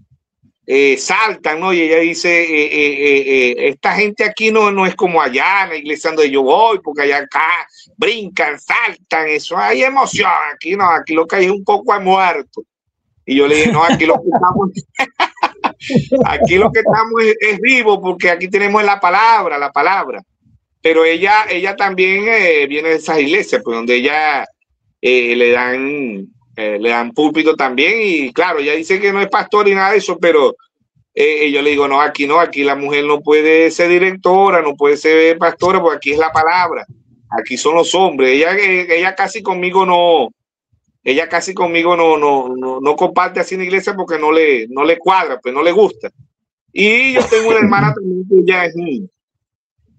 saltan, ¿no? Y ella dice, esta gente aquí no es como allá en la iglesia donde yo voy, porque allá acá brincan, saltan, eso hay emoción, aquí no, aquí lo que hay es un poco de muerto. Y yo le dije, no, aquí lo que estamos... Aquí lo que estamos es vivo porque aquí tenemos la palabra. Pero ella también viene de esas iglesias, pues donde ella le dan púlpito también. Y claro, ella dice que no es pastor ni nada de eso, pero yo le digo, no, aquí la mujer no puede ser directora, no puede ser pastora, porque aquí es la palabra. Aquí son los hombres. Ella casi conmigo no. Ella casi conmigo no comparte así en la iglesia porque no le cuadra, pues no le gusta. Y yo tengo una hermana también que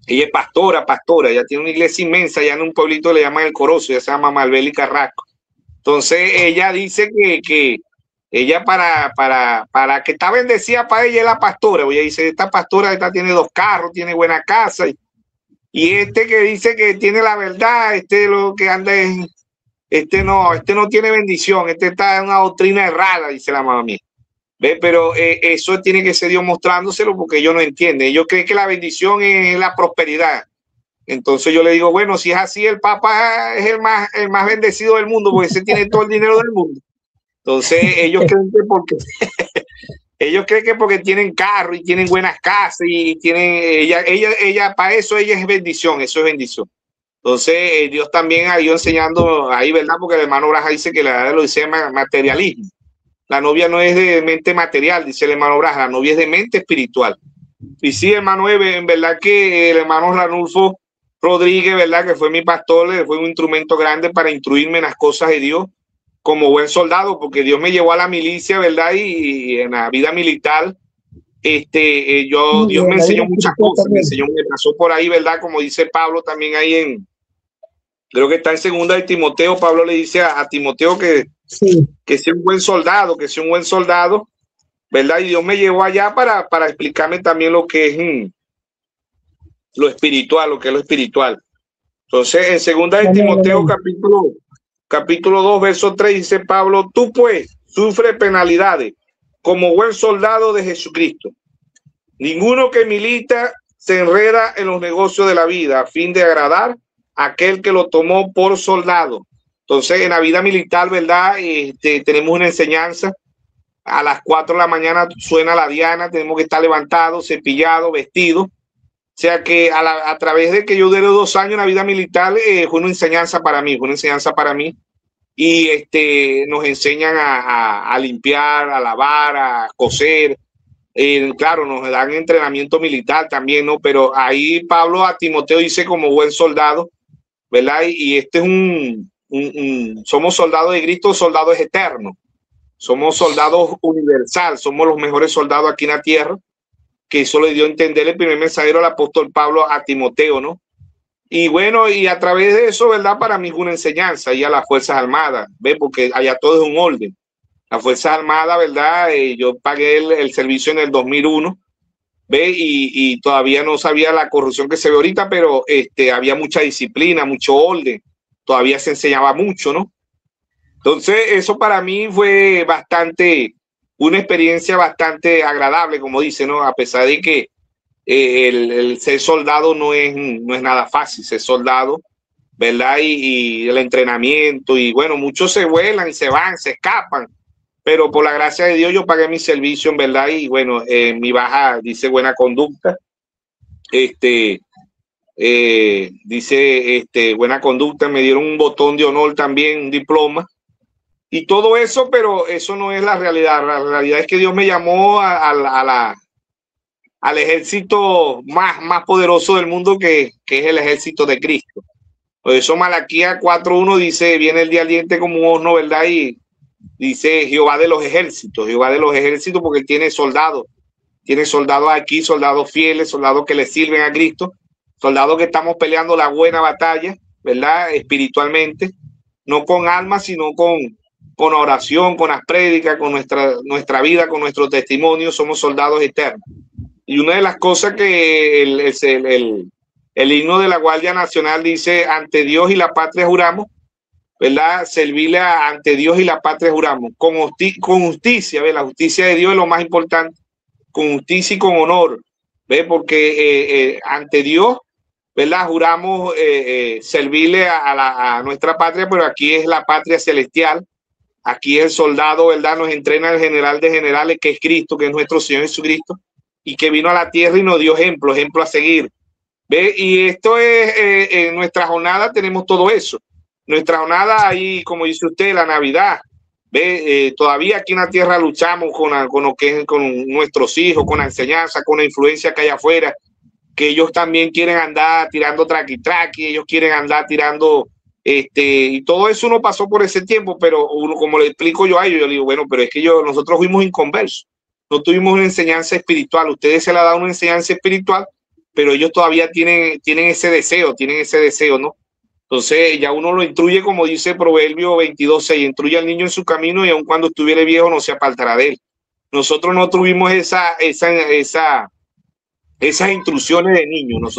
ella es pastora, ella tiene una iglesia inmensa, allá en un pueblito le llaman El Corozo, ya se llama Malbel y Carrasco. Entonces ella dice que ella para que está bendecida para ella es la pastora. Ella dice, esta pastora tiene 2 carros, tiene buena casa. Y que dice que tiene la verdad, lo que anda es... Este no tiene bendición, está en una doctrina errada, dice la mamá mía. ¿Ve? Pero eso tiene que ser Dios mostrándoselo porque ellos no entienden. Ellos creen que la bendición es la prosperidad. Entonces yo le digo, bueno, si es así, el Papa es el más bendecido del mundo porque ese tiene todo el dinero del mundo. Entonces ellos creen que porque tienen carro y tienen buenas casas y tienen ella para eso ella es bendición, eso es bendición. Entonces, Dios también ha ido enseñando ahí, ¿verdad? Porque el hermano Braja dice que la edad lo dice materialismo. La novia no es de mente material, dice el hermano Braja, la novia es de mente espiritual. Y sí, hermano Eve, en verdad que el hermano Ranulfo Rodríguez, ¿verdad? Que fue mi pastor, fue un instrumento grande para instruirme en las cosas de Dios. como buen soldado, porque Dios me llevó a la milicia, ¿verdad? Y en la vida militar, Dios me enseñó muchas cosas, me pasó por ahí, ¿verdad? Como dice Pablo también ahí creo que está en segunda de Timoteo. Pablo le dice a Timoteo que sea un buen soldado, ¿verdad? Y Dios me llevó allá para explicarme también lo que es lo espiritual, lo que es lo espiritual. Entonces, en segunda de Timoteo, capítulo 2, verso 3, dice Pablo: tú pues sufre penalidades como buen soldado de Jesucristo. Ninguno que milita se enreda en los negocios de la vida a fin de agradar a aquel que lo tomó por soldado. Entonces, en la vida militar, ¿verdad? Tenemos una enseñanza. A las 4 de la mañana suena la diana, tenemos que estar levantados, cepillados, vestidos. O sea que a través de que yo duré 2 años en la vida militar, fue una enseñanza para mí, Y nos enseñan a limpiar, a lavar, a coser. Claro, nos dan entrenamiento militar también, ¿no? Pero ahí Pablo a Timoteo dice como buen soldado, ¿verdad? Y este es somos soldados de Cristo, soldados eternos. Somos soldados universal, somos los mejores soldados aquí en la tierra, que eso le dio a entender el primer mensajero, el apóstol Pablo, a Timoteo, ¿no? Y bueno, y a través de eso, ¿verdad? Para mí es una enseñanza y a las Fuerzas Armadas, ¿ves? Porque allá todo es un orden. Las Fuerzas Armadas, ¿verdad? Yo pagué el servicio en el 2001, ¿ves? Y todavía no sabía la corrupción que se ve ahorita, pero había mucha disciplina, mucho orden, todavía se enseñaba mucho, ¿no? Entonces, eso para mí fue una experiencia bastante agradable, como dice, ¿no? A pesar de que el ser soldado no es nada fácil, ser soldado, ¿verdad? Y el entrenamiento, y bueno, muchos se vuelan y se van, se escapan, pero por la gracia de Dios yo pagué mi servicio, en verdad, y bueno, mi baja dice buena conducta, dice buena conducta, me dieron un botón de honor también, un diploma, y todo eso, pero eso no es la realidad. La realidad es que Dios me llamó al ejército más poderoso del mundo, que es el ejército de Cristo. Por eso Malaquías 4:1 dice: viene el día ardiente como un horno, ¿verdad? Y dice Jehová de los ejércitos, porque él tiene soldados aquí, soldados fieles, soldados que le sirven a Cristo, soldados que estamos peleando la buena batalla, ¿verdad? Espiritualmente, no con almas, sino con oración, con las prédicas, con nuestra vida, con nuestro testimonio. Somos soldados eternos. Y una de las cosas que el himno de la Guardia Nacional dice: ante Dios y la patria juramos, ¿verdad? Servirle ante Dios y la patria juramos, con justicia, ¿ve? La justicia de Dios es lo más importante, con justicia y con honor, ¿ve? Porque ante Dios, ¿verdad? Juramos servirle a nuestra patria, pero aquí es la patria celestial. Aquí el soldado, ¿verdad? Nos entrena el general de generales, que es Cristo, que es nuestro Señor Jesucristo, y que vino a la tierra y nos dio ejemplo a seguir. ¿Ve? Y esto es, en nuestra jornada tenemos todo eso. Nuestra jornada ahí, como dice usted, la Navidad. ¿Ve? Todavía aquí en la tierra luchamos con lo que es con nuestros hijos, con la enseñanza, con la influencia que hay afuera, que ellos también quieren andar tirando traqui, ellos quieren andar tirando... y todo eso no pasó por ese tiempo, pero uno, como le explico yo a ellos, yo digo, bueno, pero es que nosotros fuimos inconversos, no tuvimos una enseñanza espiritual. Ustedes se le ha dado una enseñanza espiritual, pero ellos todavía tienen ese deseo, ¿no? Entonces ya uno lo instruye, como dice Proverbio 22:6, instruye al niño en su camino y aun cuando estuviere viejo no se apartará de él. Nosotros no tuvimos esas instrucciones de niños.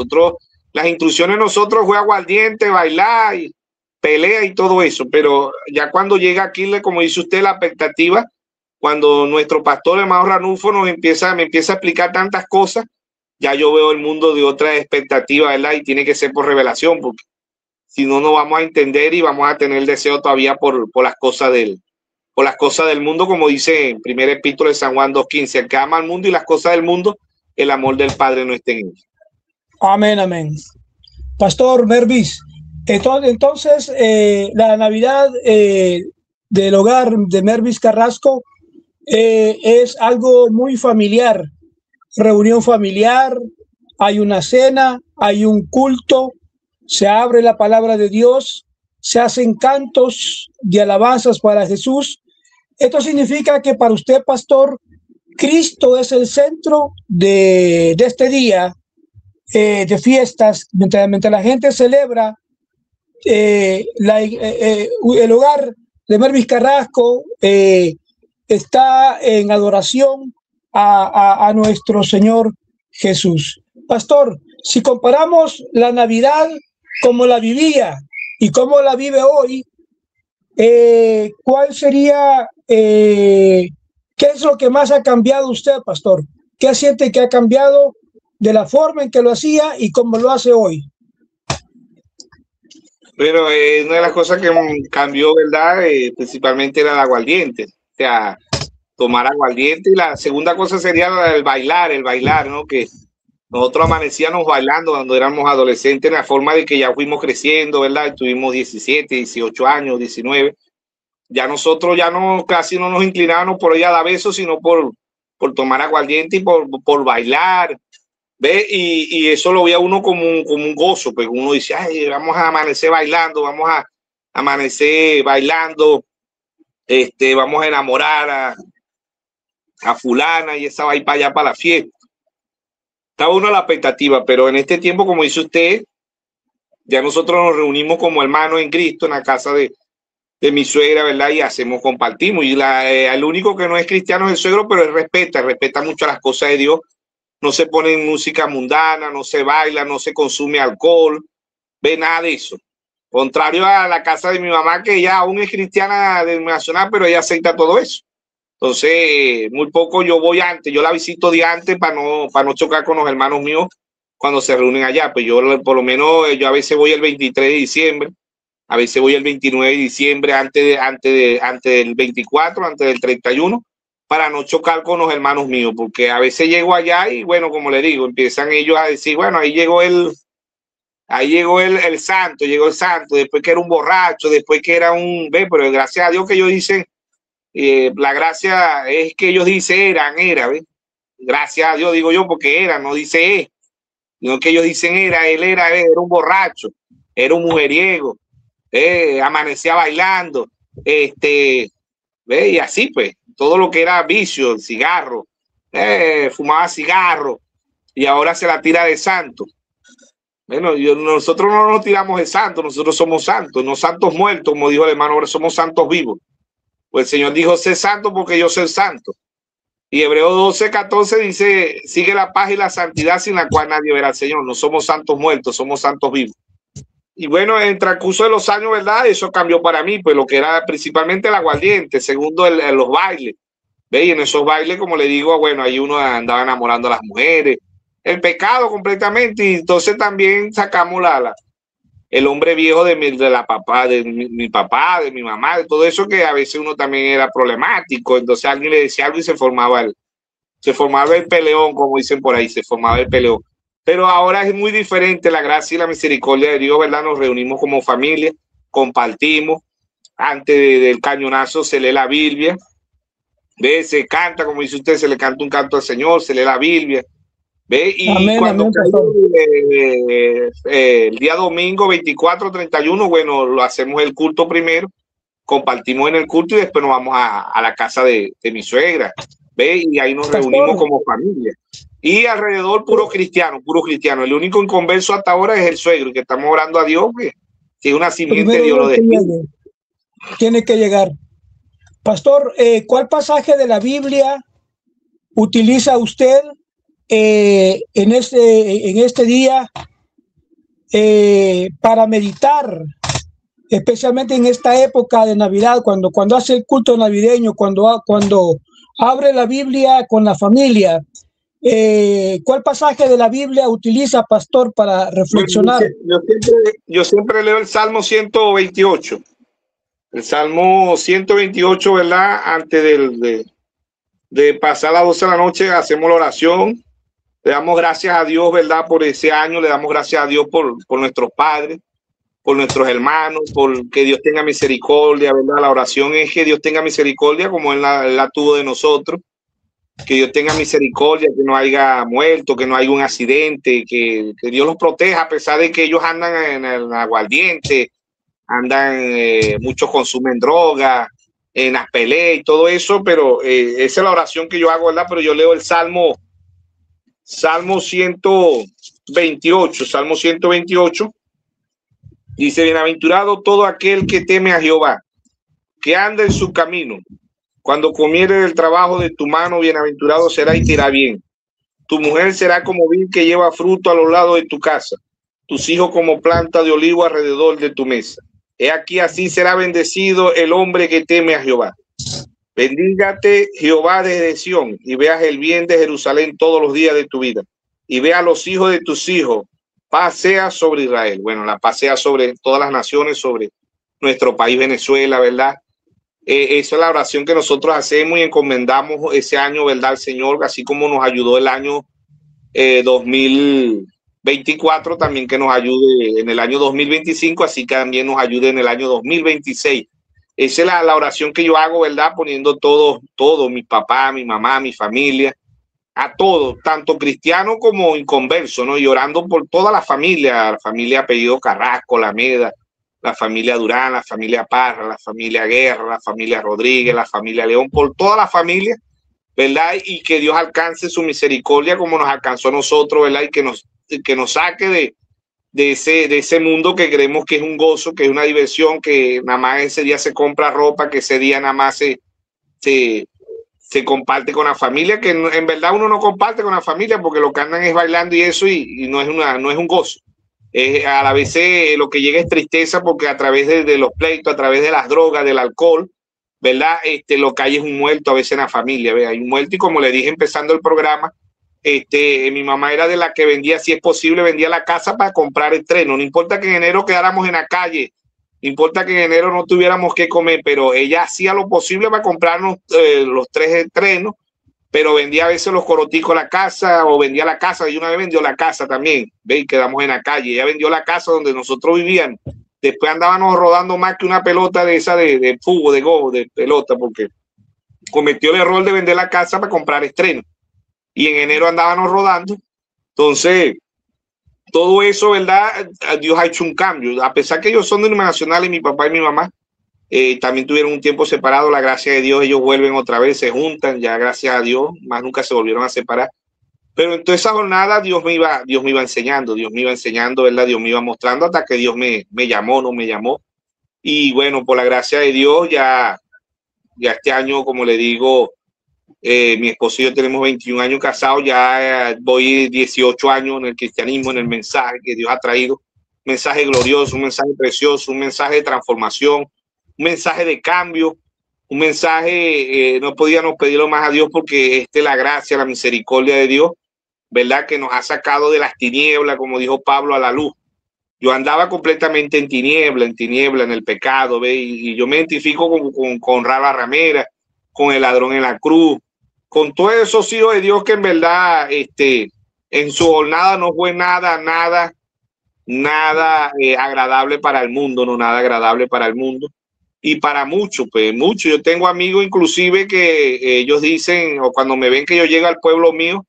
Las instrucciones de nosotros fue aguardiente, bailar y pelea y todo eso, pero ya cuando llega aquí, como dice usted, la expectativa, cuando nuestro pastor hermano Ranulfo me empieza a explicar tantas cosas, ya yo veo el mundo de otra expectativa, ¿verdad? Y tiene que ser por revelación, porque si no, no vamos a entender y vamos a tener el deseo todavía por las cosas del mundo, como dice en primera epístola de San Juan 2:15, el que ama al mundo y las cosas del mundo, el amor del Padre no está en él. Amén, amén. Pastor Mervis, entonces la Navidad del hogar de Mervis Carrasco es algo muy familiar, reunión familiar, hay una cena, hay un culto, se abre la palabra de Dios, se hacen cantos de alabanzas para Jesús. Esto significa que para usted, pastor, Cristo es el centro de este día de fiestas, mientras la gente celebra el hogar de Mervis Carrasco está en adoración a nuestro Señor Jesús. Pastor, si comparamos la Navidad como la vivía y cómo la vive hoy, ¿cuál sería, qué es lo que más ha cambiado usted, pastor? ¿Qué siente que ha cambiado de la forma en que lo hacía y cómo lo hace hoy? Bueno, una de las cosas que cambió, ¿verdad? Principalmente era el aguardiente. O sea, tomar aguardiente. Y la segunda cosa sería el bailar, ¿no? Que nosotros amanecíamos bailando cuando éramos adolescentes, en la forma de que ya fuimos creciendo, ¿verdad? Tuvimos 17, 18 años, 19. Ya nosotros ya no, casi no nos inclinábamos por ir a dar besos, sino por tomar aguardiente y por bailar. ¿Ve? Y eso lo veía uno como un gozo, pues uno dice, ay, vamos a amanecer bailando, vamos a amanecer bailando, vamos a enamorar a fulana y esa va a ir para allá para la fiesta. Estaba uno a la expectativa, pero en este tiempo, como dice usted, ya nosotros nos reunimos como hermanos en Cristo en la casa de mi suegra, ¿verdad? Y compartimos. Y el único que no es cristiano es el suegro, pero él respeta mucho las cosas de Dios. No se pone en música mundana, no se baila, no se consume alcohol, ve nada de eso. Contrario a la casa de mi mamá, que ella aún es cristiana denominacional, pero ella acepta todo eso. Entonces, muy poco yo voy antes, yo la visito de antes para no chocar con los hermanos míos cuando se reúnen allá. Pues yo, por lo menos, yo a veces voy el 23 de diciembre, a veces voy el 29 de diciembre, antes del 24, antes del 31, para no chocar con los hermanos míos, porque a veces llego allá y, bueno, como le digo, empiezan ellos a decir, bueno, ahí llegó el santo, después que era un borracho, después que era pero gracias a Dios que ellos dicen, la gracia es que ellos dicen era, ¿ve? Gracias a Dios digo yo, porque era, no dice no que ellos dicen él era un borracho, era un mujeriego, amanecía bailando, ¿ve? Y así pues, todo lo que era vicio, el cigarro, fumaba cigarro y ahora se la tira de santo. Bueno, nosotros no nos tiramos de santo, nosotros somos santos, no santos muertos, como dijo el hermano, ahora somos santos vivos. Pues el Señor dijo, sé santo porque yo soy santo. Y Hebreos 12:14 dice, sigue la paz y la santidad sin la cual nadie verá al Señor. No somos santos muertos, somos santos vivos. Y bueno, en el transcurso de los años, ¿verdad? Eso cambió para mí, pues lo que era principalmente el aguardiente, segundo los bailes. ¿Ve? Y en esos bailes, como le digo, bueno, ahí uno andaba enamorando a las mujeres, el pecado completamente, y entonces también sacamos el hombre viejo de mi papá, de mi mamá, de todo eso, que a veces uno también era problemático. Entonces alguien le decía algo y se formaba el peleón, como dicen por ahí, se formaba el peleón. Pero ahora es muy diferente, la gracia y la misericordia de Dios, ¿verdad? Nos reunimos como familia, compartimos. Antes del cañonazo se lee la Biblia, ¿ve? Se canta, como dice usted, se le canta un canto al Señor, se lee la Biblia, ¿ve? Y amén, cuando amén, el día domingo 24, 31, bueno, lo hacemos el culto primero, compartimos en el culto y después nos vamos a la casa de mi suegra, ¿ve? Y ahí nos reunimos como familia. Y alrededor puro cristiano. El único inconverso hasta ahora es el suegro, que estamos orando a Dios, que es una simiente de Dios lo despide. Tiene que llegar. Pastor, ¿cuál pasaje de la Biblia utiliza usted en este día para meditar, especialmente en esta época de Navidad, cuando hace el culto navideño, cuando abre la Biblia con la familia? ¿Cuál pasaje de la Biblia utiliza, pastor, para reflexionar? Yo siempre leo el Salmo 128. El Salmo 128, ¿verdad? Antes de pasar las 12 de la noche, hacemos la oración. Le damos gracias a Dios, ¿verdad? Por ese año. Le damos gracias a Dios por nuestros padres, por nuestros hermanos, por que Dios tenga misericordia, ¿verdad? La oración es que Dios tenga misericordia como Él la tuvo de nosotros. Que Dios tenga misericordia, que no haya muerto, que no haya un accidente, que Dios los proteja a pesar de que ellos andan en el aguardiente, muchos consumen droga, en las peleas y todo eso, pero esa es la oración que yo hago, ¿verdad? Pero yo leo el Salmo 128, dice, bienaventurado todo aquel que teme a Jehová, que anda en su camino. Cuando comiere del trabajo de tu mano, bienaventurado será y te irá bien. Tu mujer será como vid que lleva fruto a los lados de tu casa, tus hijos como planta de olivo alrededor de tu mesa. He aquí, así será bendecido el hombre que teme a Jehová. Bendígate Jehová desde Sión, y veas el bien de Jerusalén todos los días de tu vida, y vea los hijos de tus hijos. Paz sea sobre Israel. Bueno, la paz sea sobre todas las naciones, sobre nuestro país Venezuela, ¿verdad? Esa es la oración que nosotros hacemos y encomendamos ese año, ¿verdad? Al Señor, así como nos ayudó el año 2024, también que nos ayude en el año 2025, así que también nos ayude en el año 2026. Esa es la oración que yo hago, ¿verdad? Poniendo todo, mi papá, mi mamá, mi familia, a todos, tanto cristiano como inconverso, ¿no? Y orando por toda la familia apellido Carrasco, Lameda, la familia Durán, la familia Parra, la familia Guerra, la familia Rodríguez, la familia León, por toda la familia, ¿verdad? Y que Dios alcance su misericordia como nos alcanzó a nosotros, ¿verdad? Y que nos saque de ese mundo que creemos que es un gozo, que es una diversión, que nada más ese día se compra ropa, que ese día nada más se comparte con la familia, que en verdad uno no comparte con la familia porque lo que andan es bailando y eso, y no es un gozo. A la vez lo que llega es tristeza porque a través de los pleitos, a través de las drogas, del alcohol, ¿verdad? Lo que hay es un muerto a veces en la familia, ¿verdad? Hay un muerto, y como le dije empezando el programa, mi mamá era de la que vendía, si es posible, vendía la casa para comprar estreno. No importa que en enero quedáramos en la calle, no importa que en enero no tuviéramos que comer, pero ella hacía lo posible para comprarnos los 3 estrenos, pero vendía a veces los coroticos a la casa, o vendía la casa, y una vez vendió la casa también, ¿ve? Y quedamos en la calle. Ella vendió la casa donde nosotros vivíamos. Después andábamos rodando más que una pelota de esa de fútbol, de pelota, porque cometió el error de vender la casa para comprar estreno. Y en enero andábamos rodando. Entonces, todo eso, ¿verdad? Dios ha hecho un cambio. A pesar que ellos son denominacionales, mi papá y mi mamá, también tuvieron un tiempo separado. La gracia de Dios, ellos vuelven otra vez, se juntan, ya gracias a Dios, más nunca se volvieron a separar. Pero en toda esa jornada Dios me iba enseñando, ¿verdad? Dios me iba mostrando hasta que Dios me llamó, no me llamó. Y bueno, por la gracia de Dios, ya este año, como le digo, mi esposo y yo tenemos 21 años casados, ya voy 18 años en el cristianismo, en el mensaje que Dios ha traído. Un mensaje glorioso, un mensaje precioso, un mensaje de transformación, un mensaje de cambio, un mensaje, no podíamos pedirlo más a Dios porque la gracia, la misericordia de Dios, ¿verdad? Que nos ha sacado de las tinieblas, como dijo Pablo, a la luz. Yo andaba completamente en tiniebla, en el pecado, ¿ve? Y yo me identifico con Rala Ramera, con el ladrón en la cruz, con todos esos hijos de Dios que en verdad en su jornada no fue nada agradable para el mundo, no nada agradable para el mundo. Y para muchos, pues muchos. Yo tengo amigos inclusive que ellos dicen, o cuando me ven que yo llego al pueblo mío,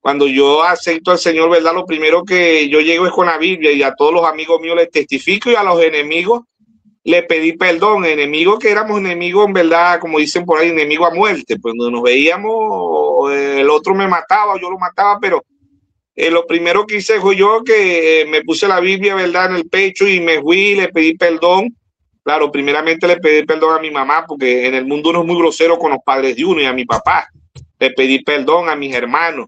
cuando yo acepto al Señor, ¿verdad? Lo primero que yo llego es con la Biblia, y a todos los amigos míos les testifico, y a los enemigos les pedí perdón. Enemigos que éramos enemigos, en verdad, como dicen por ahí, enemigos a muerte. Pues cuando nos veíamos, el otro me mataba, yo lo mataba, pero lo primero que hice fue yo que me puse la Biblia, ¿verdad?, en el pecho, y me fui y le pedí perdón. Claro, primeramente le pedí perdón a mi mamá, porque en el mundo uno es muy grosero con los padres de uno, y a mi papá. Le pedí perdón a mis hermanos.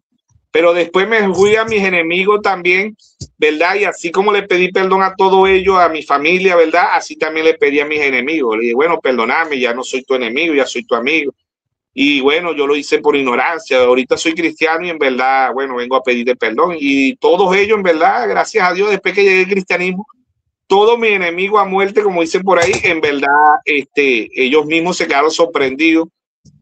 Pero después me fui a mis enemigos también, ¿verdad? Y así como le pedí perdón a todos ellos, a mi familia, ¿verdad? Así también le pedí a mis enemigos. Le dije, bueno, perdóname, ya no soy tu enemigo, ya soy tu amigo. Y bueno, yo lo hice por ignorancia. Ahorita soy cristiano y en verdad, bueno, vengo a pedirle perdón. Y todos ellos, en verdad, gracias a Dios, después que llegué al cristianismo, todos mis enemigos a muerte, como dicen por ahí, en verdad, ellos mismos se quedaron sorprendidos,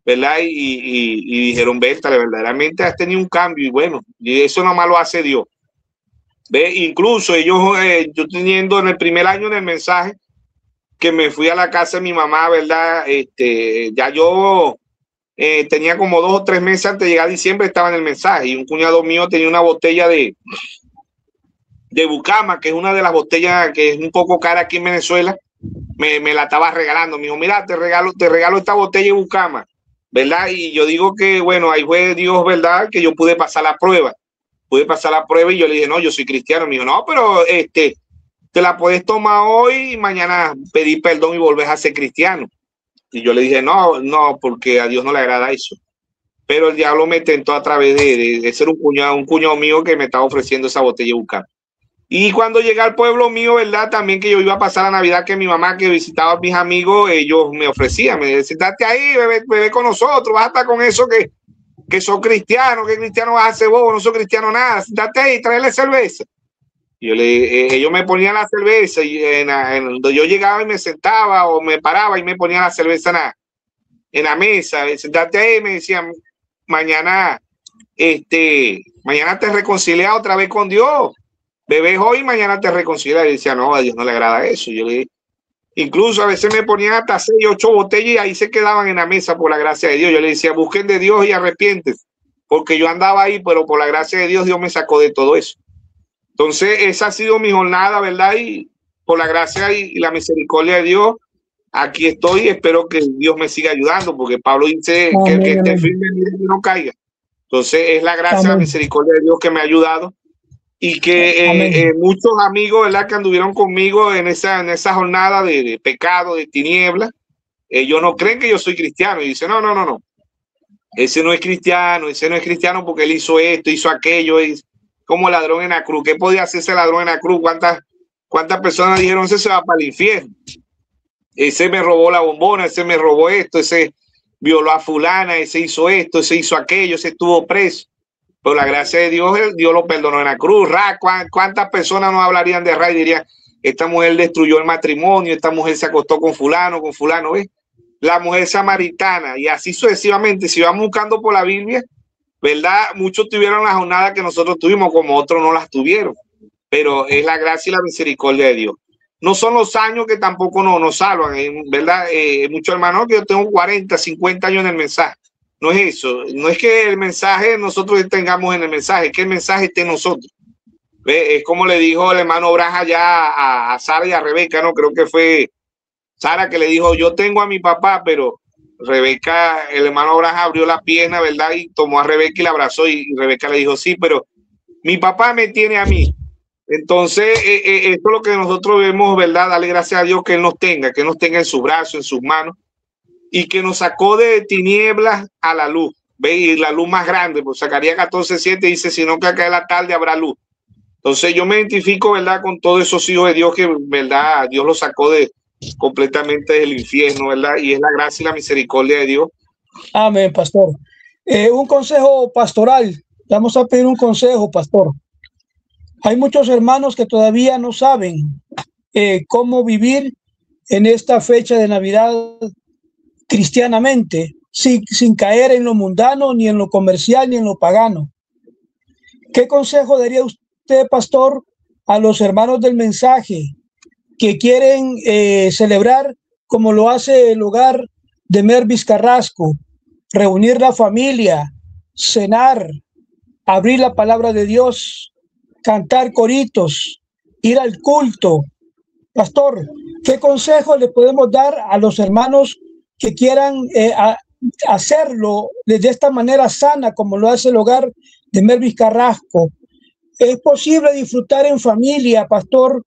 ¿verdad? Y dijeron, Berta, verdaderamente has tenido un cambio. Y bueno, y eso nomás lo hace Dios. ¿Ve? Incluso ellos, yo teniendo en el primer año en el mensaje, que me fui a la casa de mi mamá, ¿verdad? Ya yo tenía como 2 o 3 meses antes de llegar a diciembre, estaba en el mensaje, y un cuñado mío tenía una botella de Bucama, que es una de las botellas que es un poco cara aquí en Venezuela, me la estaba regalando. Me dijo, mira, te regalo esta botella de Bucama, ¿verdad? Y yo digo que, bueno, ahí fue Dios, ¿verdad? Que yo pude pasar la prueba. Pude pasar la prueba y yo le dije, no, yo soy cristiano. Me dijo, no, pero te la puedes tomar hoy y mañana pedir perdón y volver a ser cristiano. Y yo le dije, no, porque a Dios no le agrada eso. Pero el diablo me tentó a través de ser un cuñado mío que me estaba ofreciendo esa botella de Bucama. Y cuando llegué al pueblo mío, ¿verdad? También que yo iba a pasar la Navidad, que mi mamá que visitaba a mis amigos, ellos me ofrecían, me decían, siéntate ahí, bebé con nosotros, vas a estar con eso que sos cristiano, que cristiano vas a hacer vos, no sos cristiano nada, siéntate ahí, tráele cerveza. Y ellos me ponían la cerveza y donde yo llegaba y me sentaba o me paraba y me ponían la cerveza en la mesa, siéntate ahí, me decían, mañana te reconcilias otra vez con Dios. Bebés hoy, mañana te reconcilias. Y decía, no, a Dios no le agrada eso. Yo le incluso a veces me ponían hasta 6, 8 botellas y ahí se quedaban en la mesa por la gracia de Dios. Yo le decía, busquen de Dios y arrepientes, porque yo andaba ahí, pero por la gracia de Dios, Dios me sacó de todo eso. Entonces, esa ha sido mi jornada, ¿verdad? Y por la gracia y la misericordia de Dios, aquí estoy y espero que Dios me siga ayudando, porque Pablo dice que el que esté firme y no caiga. Entonces, es la gracia y la misericordia de Didios que me ha ayudado. Y que muchos amigos, ¿verdad?, que anduvieron conmigo en esa jornada de pecado, de tinieblas, ellos no creen que yo soy cristiano. Y dicen, no, ese no es cristiano porque él hizo esto, hizo aquello, es como ladrón en la cruz. ¿Qué podía hacer ese ladrón en la cruz? ¿Cuántas personas dijeron, ese se va para el infierno? Ese me robó la bombona, ese me robó esto, ese violó a fulana, ese hizo esto, ese hizo aquello, ese estuvo preso. Por la gracia de Dios, Dios lo perdonó en la cruz. ¿Cuántas personas no hablarían de Ra y dirían, esta mujer destruyó el matrimonio, esta mujer se acostó con fulano, ¿ves? La mujer samaritana, y así sucesivamente. Si vamos buscando por la Biblia, ¿verdad? Muchos tuvieron la jornada que nosotros tuvimos, como otros no las tuvieron. Pero es la gracia y la misericordia de Dios. No son los años que tampoco nos salvan, ¿verdad? Muchos hermanos, que yo tengo 40, 50 años en el mensaje. No es eso, no es que el mensaje nosotros tengamos en el mensaje, es que el mensaje esté en nosotros. ¿Ve? Es como le dijo el hermano Braja ya a Sara y a Rebeca, ¿no? Creo que fue Sara que le dijo, yo tengo a mi papá, pero Rebeca, el hermano Braja abrió la pierna, ¿verdad? Y tomó a Rebeca y la abrazó y Rebeca le dijo, sí, pero mi papá me tiene a mí. Entonces, esto es lo que nosotros vemos, ¿verdad? Darle gracias a Dios que Él nos tenga en sus brazos, en sus manos, y que nos sacó de tinieblas a la luz. ¿Ve? Y la luz más grande, pues Zacarías 14:7 dice, sino que acá en la tarde habrá luz. Entonces yo me identifico, ¿verdad?, con todos esos hijos de Dios que, ¿verdad?, Dios los sacó completamente del infierno, ¿verdad? Y es la gracia y la misericordia de Dios. Amén, pastor. Un consejo pastoral. Vamos a pedir un consejo, pastor. Hay muchos hermanos que todavía no saben cómo vivir en esta fecha de Navidad cristianamente, sin caer en lo mundano, ni en lo comercial, ni en lo pagano. ¿Qué consejo daría usted, pastor, a los hermanos del mensaje que quieren celebrar como lo hace el hogar de Mervis Carrasco? Reunir la familia, cenar, abrir la palabra de Dios, cantar coritos, ir al culto. Pastor, ¿qué consejo le podemos dar a los hermanos que quieran hacerlo de esta manera sana como lo hace el hogar de Mervis Carrasco? ¿Es posible disfrutar en familia, pastor,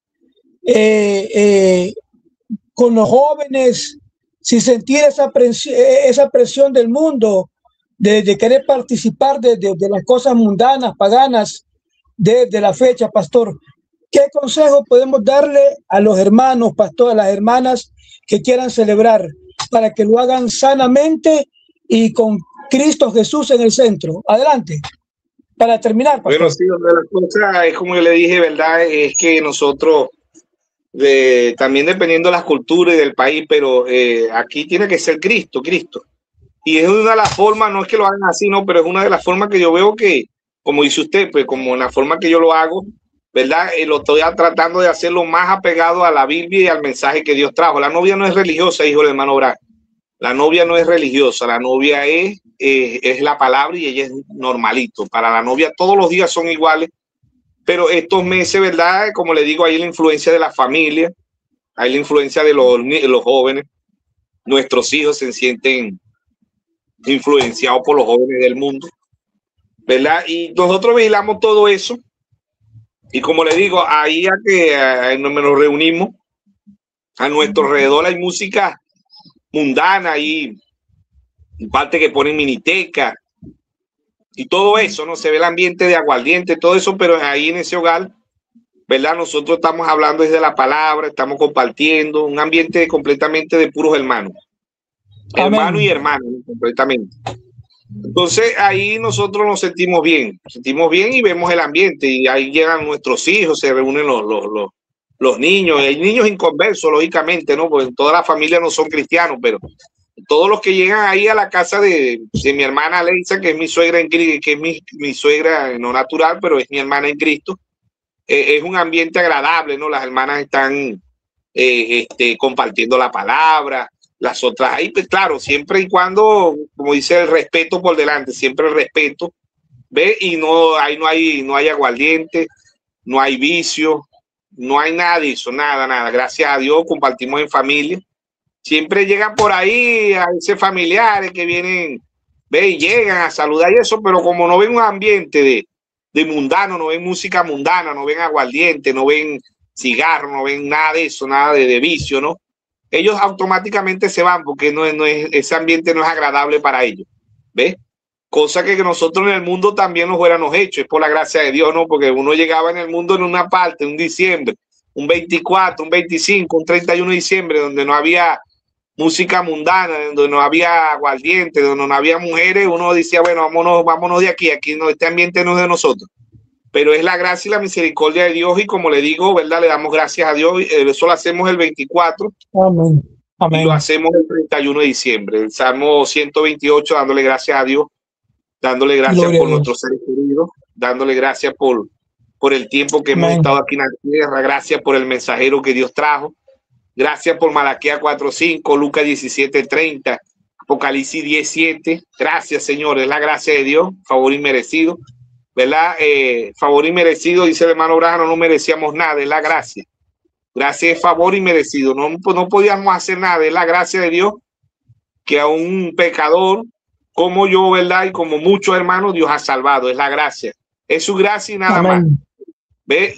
con los jóvenes, sin sentir esa presión del mundo de querer participar de las cosas mundanas, paganas de la fecha, pastor? ¿Qué consejo podemos darle a los hermanos, pastor, a las hermanas que quieran celebrar, para que lo hagan sanamente y con Cristo Jesús en el centro? Adelante, para terminar, pastor. Bueno, sí, una de las cosas es como yo le dije, ¿verdad? Es que nosotros, también dependiendo de las culturas y del país, pero aquí tiene que ser Cristo. Y es una de las formas, no es que lo hagan así, no, pero es una de las formas que yo veo que, como dice usted, pues como la forma que yo lo hago, ¿verdad? Lo estoy tratando de hacerlo más apegado a la Biblia y al mensaje que Dios trajo. La novia no es religiosa, hijo del hermano Brad. La novia no es religiosa, la novia es la palabra y ella es normalito. Para la novia todos los días son iguales, pero estos meses, ¿verdad? Como le digo, hay la influencia de la familia, hay la influencia de los jóvenes. Nuestros hijos se sienten influenciados por los jóvenes del mundo, ¿verdad? Y nosotros vigilamos todo eso. Y como le digo, ahí a que nos reunimos, a nuestro alrededor hay música mundana y parte que ponen miniteca y todo eso, ¿no? Se ve el ambiente de aguardiente, todo eso, pero ahí en ese hogar, ¿verdad? Nosotros estamos hablando desde la palabra, estamos compartiendo un ambiente completamente de puros hermanos. Amén. Hermano y hermano, completamente. Entonces ahí nosotros nos sentimos bien y vemos el ambiente y ahí llegan nuestros hijos, se reúnen los niños, hay niños inconversos, lógicamente, ¿no? Pues todas las familias no son cristianos, pero todos los que llegan ahí a la casa de mi hermana Leisa, que es mi suegra en Cristo, que es mi suegra no natural, pero es mi hermana en Cristo, es un ambiente agradable, ¿no? Las hermanas están compartiendo la palabra, las otras ahí, pues claro, siempre y cuando, como dice, el respeto por delante, siempre el respeto, ¿ve? Y ahí no hay aguardiente, no hay vicio, no hay nada de eso, nada. Gracias a Dios compartimos en familia. Siempre llegan por ahí a veces familiares que vienen, ve, y llegan a saludar y eso, pero como no ven un ambiente de mundano, no ven música mundana, no ven aguardiente, no ven cigarro, no ven nada de eso, nada de vicio, ¿no? Ellos automáticamente se van porque ese ambiente no es agradable para ellos, ¿ves? Cosa que nosotros en el mundo también nos hubiéramos hecho, es por la gracia de Dios, ¿no? Porque uno llegaba en el mundo en una parte, un diciembre, un 24, un 25, un 31 de diciembre, donde no había música mundana, donde no había aguardiente, donde no había mujeres, uno decía, bueno, vámonos de aquí no, este ambiente no es de nosotros. Pero es la gracia y la misericordia de Dios y como le digo, ¿verdad? Le damos gracias a Dios. Eso lo hacemos el 24. Amén. Amén. Y lo hacemos el 31 de diciembre. El Salmo 128, dándole gracias a Dios, dándole gracias por nuestros seres queridos, dándole gracias por el tiempo que hemos estado aquí en la tierra, gracias por el mensajero que Dios trajo, gracias por Malaquías 4:5, Lucas 17:30, Apocalipsis 10:7. Gracias, Señor, es la gracia de Dios, favor inmerecido. ¿Verdad? Favor inmerecido, dice el hermano Braja, no merecíamos nada, es la gracia. Gracia es favor inmerecido, no podíamos hacer nada, es la gracia de Dios que a un pecador como yo, ¿verdad? Y como muchos hermanos, Dios ha salvado, es la gracia. Es su gracia y nada Amén. más. ¿Ve?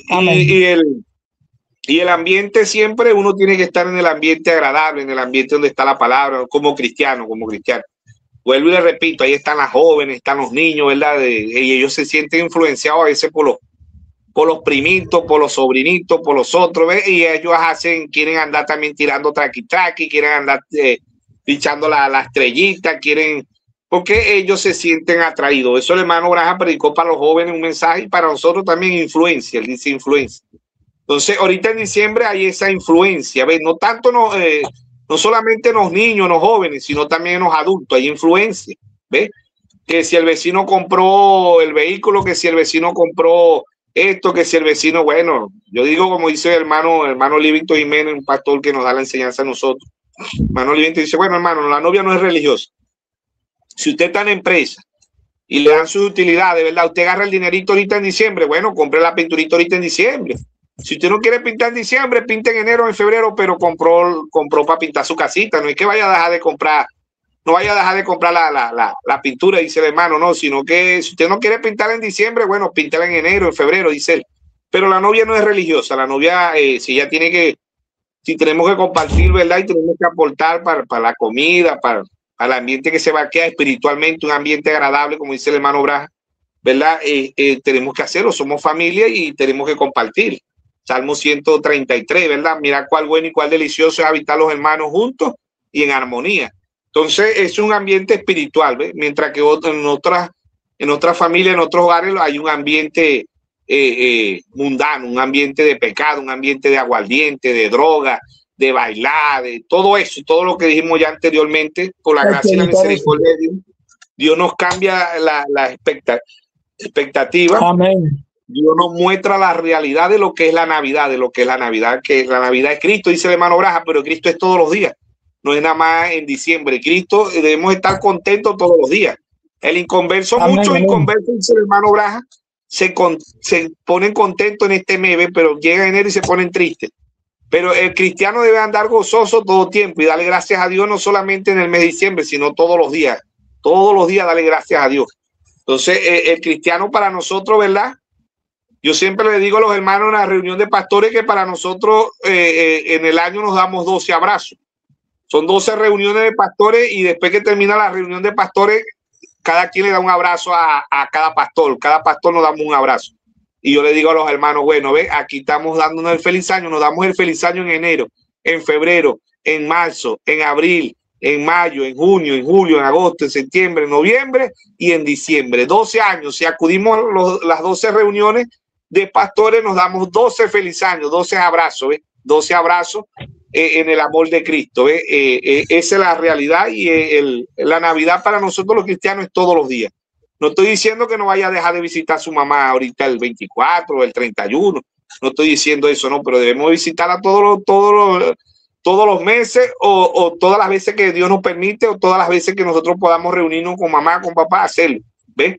Y el ambiente siempre, uno tiene que estar en el ambiente agradable, en el ambiente donde está la palabra, como cristiano. Vuelvo y le repito, ahí están las jóvenes, están los niños, ¿verdad? Y ellos se sienten influenciados a veces por los primitos, por los sobrinitos, por los otros, ¿ves? Y ellos quieren andar también tirando traqui, quieren andar pichando la estrellita, porque ellos se sienten atraídos. Eso el hermano Braja predicó para los jóvenes un mensaje y para nosotros también influencia, él dice influencia. Entonces, ahorita en diciembre hay esa influencia, ¿ves? No tanto no solamente en los niños, en los jóvenes, sino también en los adultos, hay influencia, ¿ves? Que si el vecino compró el vehículo, que si el vecino compró esto, que si el vecino, bueno, yo digo como dice el hermano Livington Jiménez, un pastor que nos da la enseñanza a nosotros. Hermano Livington dice, bueno, hermano, la novia no es religiosa. Si usted está en empresa y le dan sus utilidades, ¿verdad? Usted agarra el dinerito ahorita en diciembre, bueno, compre la pinturita ahorita en diciembre. Si usted no quiere pintar en diciembre, pinta en enero o en febrero, pero compró para pintar su casita. No es que vaya a dejar de comprar, la pintura, dice el hermano, no, sino que si usted no quiere pintar en diciembre, bueno, píntala en enero, en febrero, dice él. Pero la novia no es religiosa, la novia, si tenemos que compartir, ¿verdad? Y tenemos que aportar para la comida, para el ambiente que se va a quedar espiritualmente, un ambiente agradable, como dice el hermano Braja, ¿verdad? Tenemos que hacerlo, somos familia y tenemos que compartir. Salmo 133, ¿verdad? Mira cuál bueno y cuál delicioso es habitar los hermanos juntos y en armonía. Entonces, es un ambiente espiritual, ¿ves? Mientras que en otras familias, en otros hogares, hay un ambiente mundano, un ambiente de pecado, un ambiente de aguardiente, de droga, de bailar, de todo eso, todo lo que dijimos ya anteriormente, por la gracia y la misericordia de Dios, Dios nos cambia la expectativa. Amén. Dios nos muestra la realidad de lo que es la Navidad, que la Navidad es Cristo, dice el hermano Braja, pero Cristo es todos los días, no es nada más en diciembre. Cristo debemos estar contentos todos los días. El inconverso, muchos inconversos, dice el hermano Braja, se ponen contentos en este mes, pero llega enero y se ponen tristes. Pero el cristiano debe andar gozoso todo tiempo y darle gracias a Dios, no solamente en el mes de diciembre, sino todos los días. Todos los días darle gracias a Dios. Entonces, el cristiano para nosotros, ¿verdad? Yo siempre le digo a los hermanos en la reunión de pastores que para nosotros en el año nos damos 12 abrazos. Son 12 reuniones de pastores y después que termina la reunión de pastores, cada quien le da un abrazo a cada pastor. Cada pastor nos damos un abrazo. Y yo le digo a los hermanos, bueno, ve, aquí estamos dándonos el feliz año, nos damos el feliz año en enero, en febrero, en marzo, en abril, en mayo, en junio, en julio, en agosto, en septiembre, en noviembre y en diciembre. 12 años. Si acudimos a las 12 reuniones de pastores, nos damos 12 feliz años, 12 abrazos, ¿ve? 12 abrazos en el amor de Cristo, ¿ve? Esa es la realidad y la Navidad para nosotros los cristianos es todos los días. No estoy diciendo que no vaya a dejar de visitar a su mamá ahorita el 24 o el 31. No estoy diciendo eso, no, pero debemos visitarla todos los meses o todas las veces que Dios nos permite o todas las veces que nosotros podamos reunirnos con mamá, con papá, hacerlo. ¿Ves?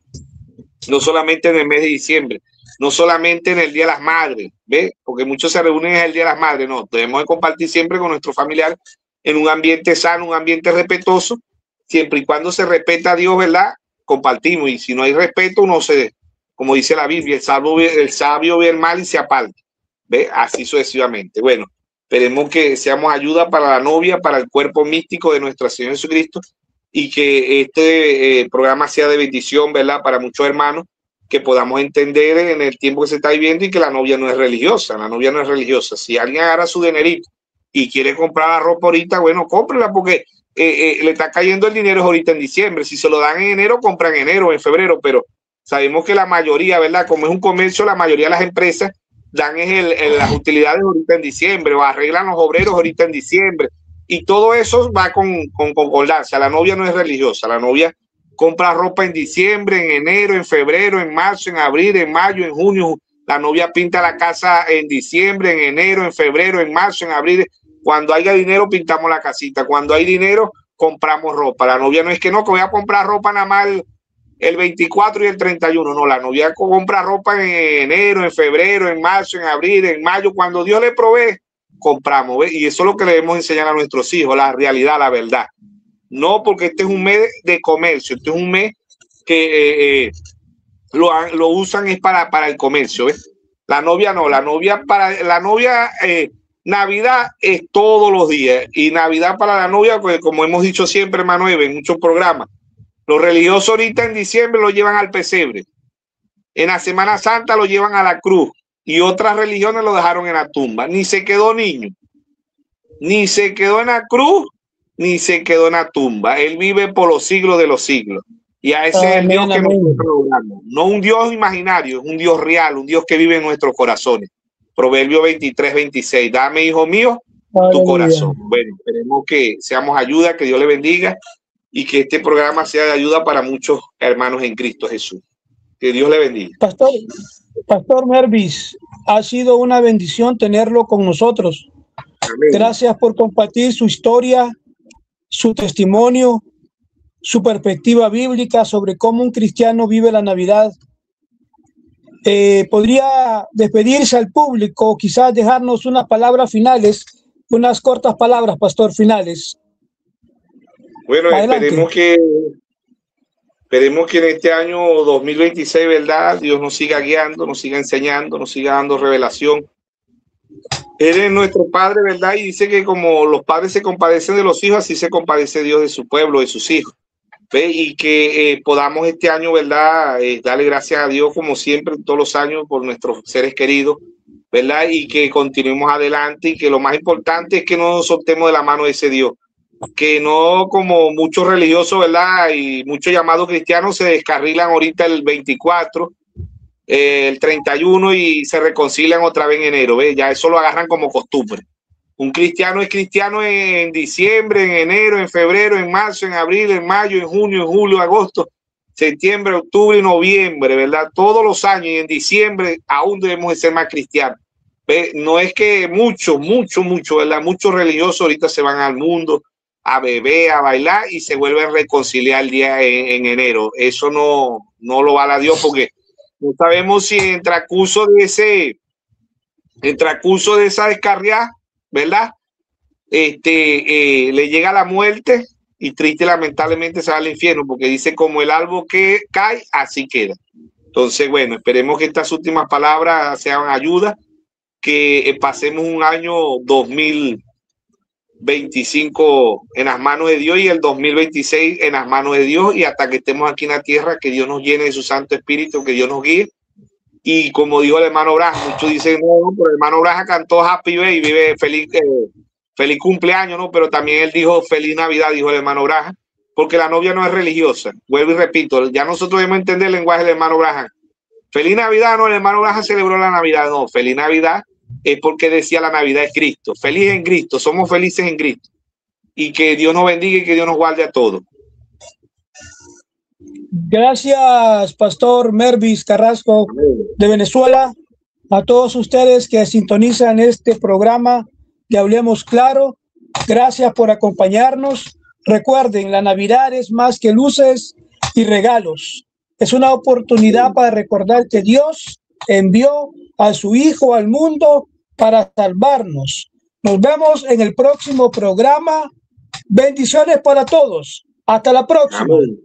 No solamente en el mes de diciembre, no solamente en el Día de las Madres, ¿ves? Porque muchos se reúnen en el Día de las Madres. No, debemos de compartir siempre con nuestros familiares en un ambiente sano, un ambiente respetuoso, siempre y cuando se respeta a Dios, ¿verdad? Compartimos, y si no hay respeto, uno se, como dice la Biblia, el sabio ve el mal y se aparta, ¿ve? Así sucesivamente. Bueno, esperemos que seamos ayuda para la novia, para el cuerpo místico de nuestro Señor Jesucristo, y que este programa sea de bendición, ¿verdad? Para muchos hermanos, que podamos entender en el tiempo que se está viviendo y que la novia no es religiosa, la novia no es religiosa. Si alguien agarra su dinerito y quiere comprar la ropa ahorita, bueno, cómprela porque le está cayendo el dinero ahorita en diciembre. Si se lo dan en enero, compran en enero o en febrero, pero sabemos que la mayoría, ¿verdad? Como es un comercio, la mayoría de las empresas dan las utilidades ahorita en diciembre o arreglan los obreros ahorita en diciembre y todo eso va con concordancia. La novia no es religiosa, la novia compra ropa en diciembre, en enero, en febrero, en marzo, en abril, en mayo, en junio. La novia pinta la casa en diciembre, en enero, en febrero, en marzo, en abril. Cuando haya dinero, pintamos la casita. Cuando hay dinero, compramos ropa. La novia no es que voy a comprar ropa nada más el 24 y el 31. No, la novia compra ropa en enero, en febrero, en marzo, en abril, en mayo. Cuando Dios le provee, compramos. ¿Ve? Y eso es lo que le debemos enseñar a nuestros hijos, la realidad, la verdad. No, porque este es un mes de comercio. Este es un mes que lo usan es para el comercio. ¿Ve? La novia no, la novia Navidad es todos los días y Navidad para la novia, pues, como hemos dicho siempre, hermano Eve, en muchos programas, los religiosos ahorita en diciembre lo llevan al pesebre, en la Semana Santa lo llevan a la cruz y otras religiones lo dejaron en la tumba. Ni se quedó niño, ni se quedó en la cruz, ni se quedó en la tumba. Él vive por los siglos de los siglos y a ese es el Dios que nosotros logramos. No un Dios imaginario, es un Dios real, un Dios que vive en nuestros corazones. Proverbio 23:26, dame, hijo mío, tu corazón. Bueno, esperemos que seamos ayuda, que Dios le bendiga y que este programa sea de ayuda para muchos hermanos en Cristo Jesús. Que Dios le bendiga. Pastor Mervis, ha sido una bendición tenerlo con nosotros. Amén. Gracias por compartir su historia, su testimonio, su perspectiva bíblica sobre cómo un cristiano vive la Navidad. ¿Podría despedirse al público, quizás dejarnos unas palabras finales, unas cortas palabras, pastor, finales? Bueno, esperemos que en este año 2026, ¿verdad? Dios nos siga guiando, nos siga enseñando, nos siga dando revelación. Él es nuestro Padre, ¿verdad? Y dice que como los padres se compadecen de los hijos, así se compadece Dios de su pueblo, de sus hijos. ¿Ve? Y que podamos este año, ¿verdad? Darle gracias a Dios como siempre, todos los años, por nuestros seres queridos, ¿verdad? Y que continuemos adelante y que lo más importante es que no nos soltemos de la mano de ese Dios. Que no como muchos religiosos, ¿verdad? Y muchos llamados cristianos se descarrilan ahorita el 24, el 31 y se reconcilian otra vez en enero. ¿Ve? Ya eso lo agarran como costumbre. Un cristiano es cristiano en diciembre, en enero, en febrero, en marzo, en abril, en mayo, en junio, en julio, agosto, septiembre, octubre y noviembre, ¿verdad? Todos los años y en diciembre aún debemos de ser más cristianos. ¿Ve? No es que mucho, ¿verdad? Muchos religiosos ahorita se van al mundo a beber, a bailar y se vuelven a reconciliar el día en enero. Eso no lo vale a Dios porque no sabemos si en transcurso de esa descarriada ¿verdad? Le llega la muerte y triste lamentablemente se va al infierno, porque dice como el árbol que cae, así queda. Entonces, bueno, esperemos que estas últimas palabras sean ayuda, que pasemos un año 2025 en las manos de Dios y el 2026 en las manos de Dios, y hasta que estemos aquí en la tierra, que Dios nos llene de su Santo Espíritu, que Dios nos guíe. Y como dijo el hermano Braja, muchos dicen, no, pero el hermano Braja cantó Happy Day, vive feliz cumpleaños, ¿no? Pero también él dijo feliz Navidad, dijo el hermano Braja, porque la novia no es religiosa. Vuelvo y repito, ya nosotros debemos entender el lenguaje del hermano Braja. Feliz Navidad, no, el hermano Braja celebró la Navidad, no, feliz Navidad es porque decía la Navidad es Cristo, feliz en Cristo, somos felices en Cristo, y que Dios nos bendiga y que Dios nos guarde a todos. Gracias, Pastor Mervis Carrasco de Venezuela, a todos ustedes que sintonizan este programa de Hablemos Claro. Gracias por acompañarnos. Recuerden, la Navidad es más que luces y regalos. Es una oportunidad para recordar que Dios envió a su Hijo al mundo para salvarnos. Nos vemos en el próximo programa. Bendiciones para todos. Hasta la próxima. Amén.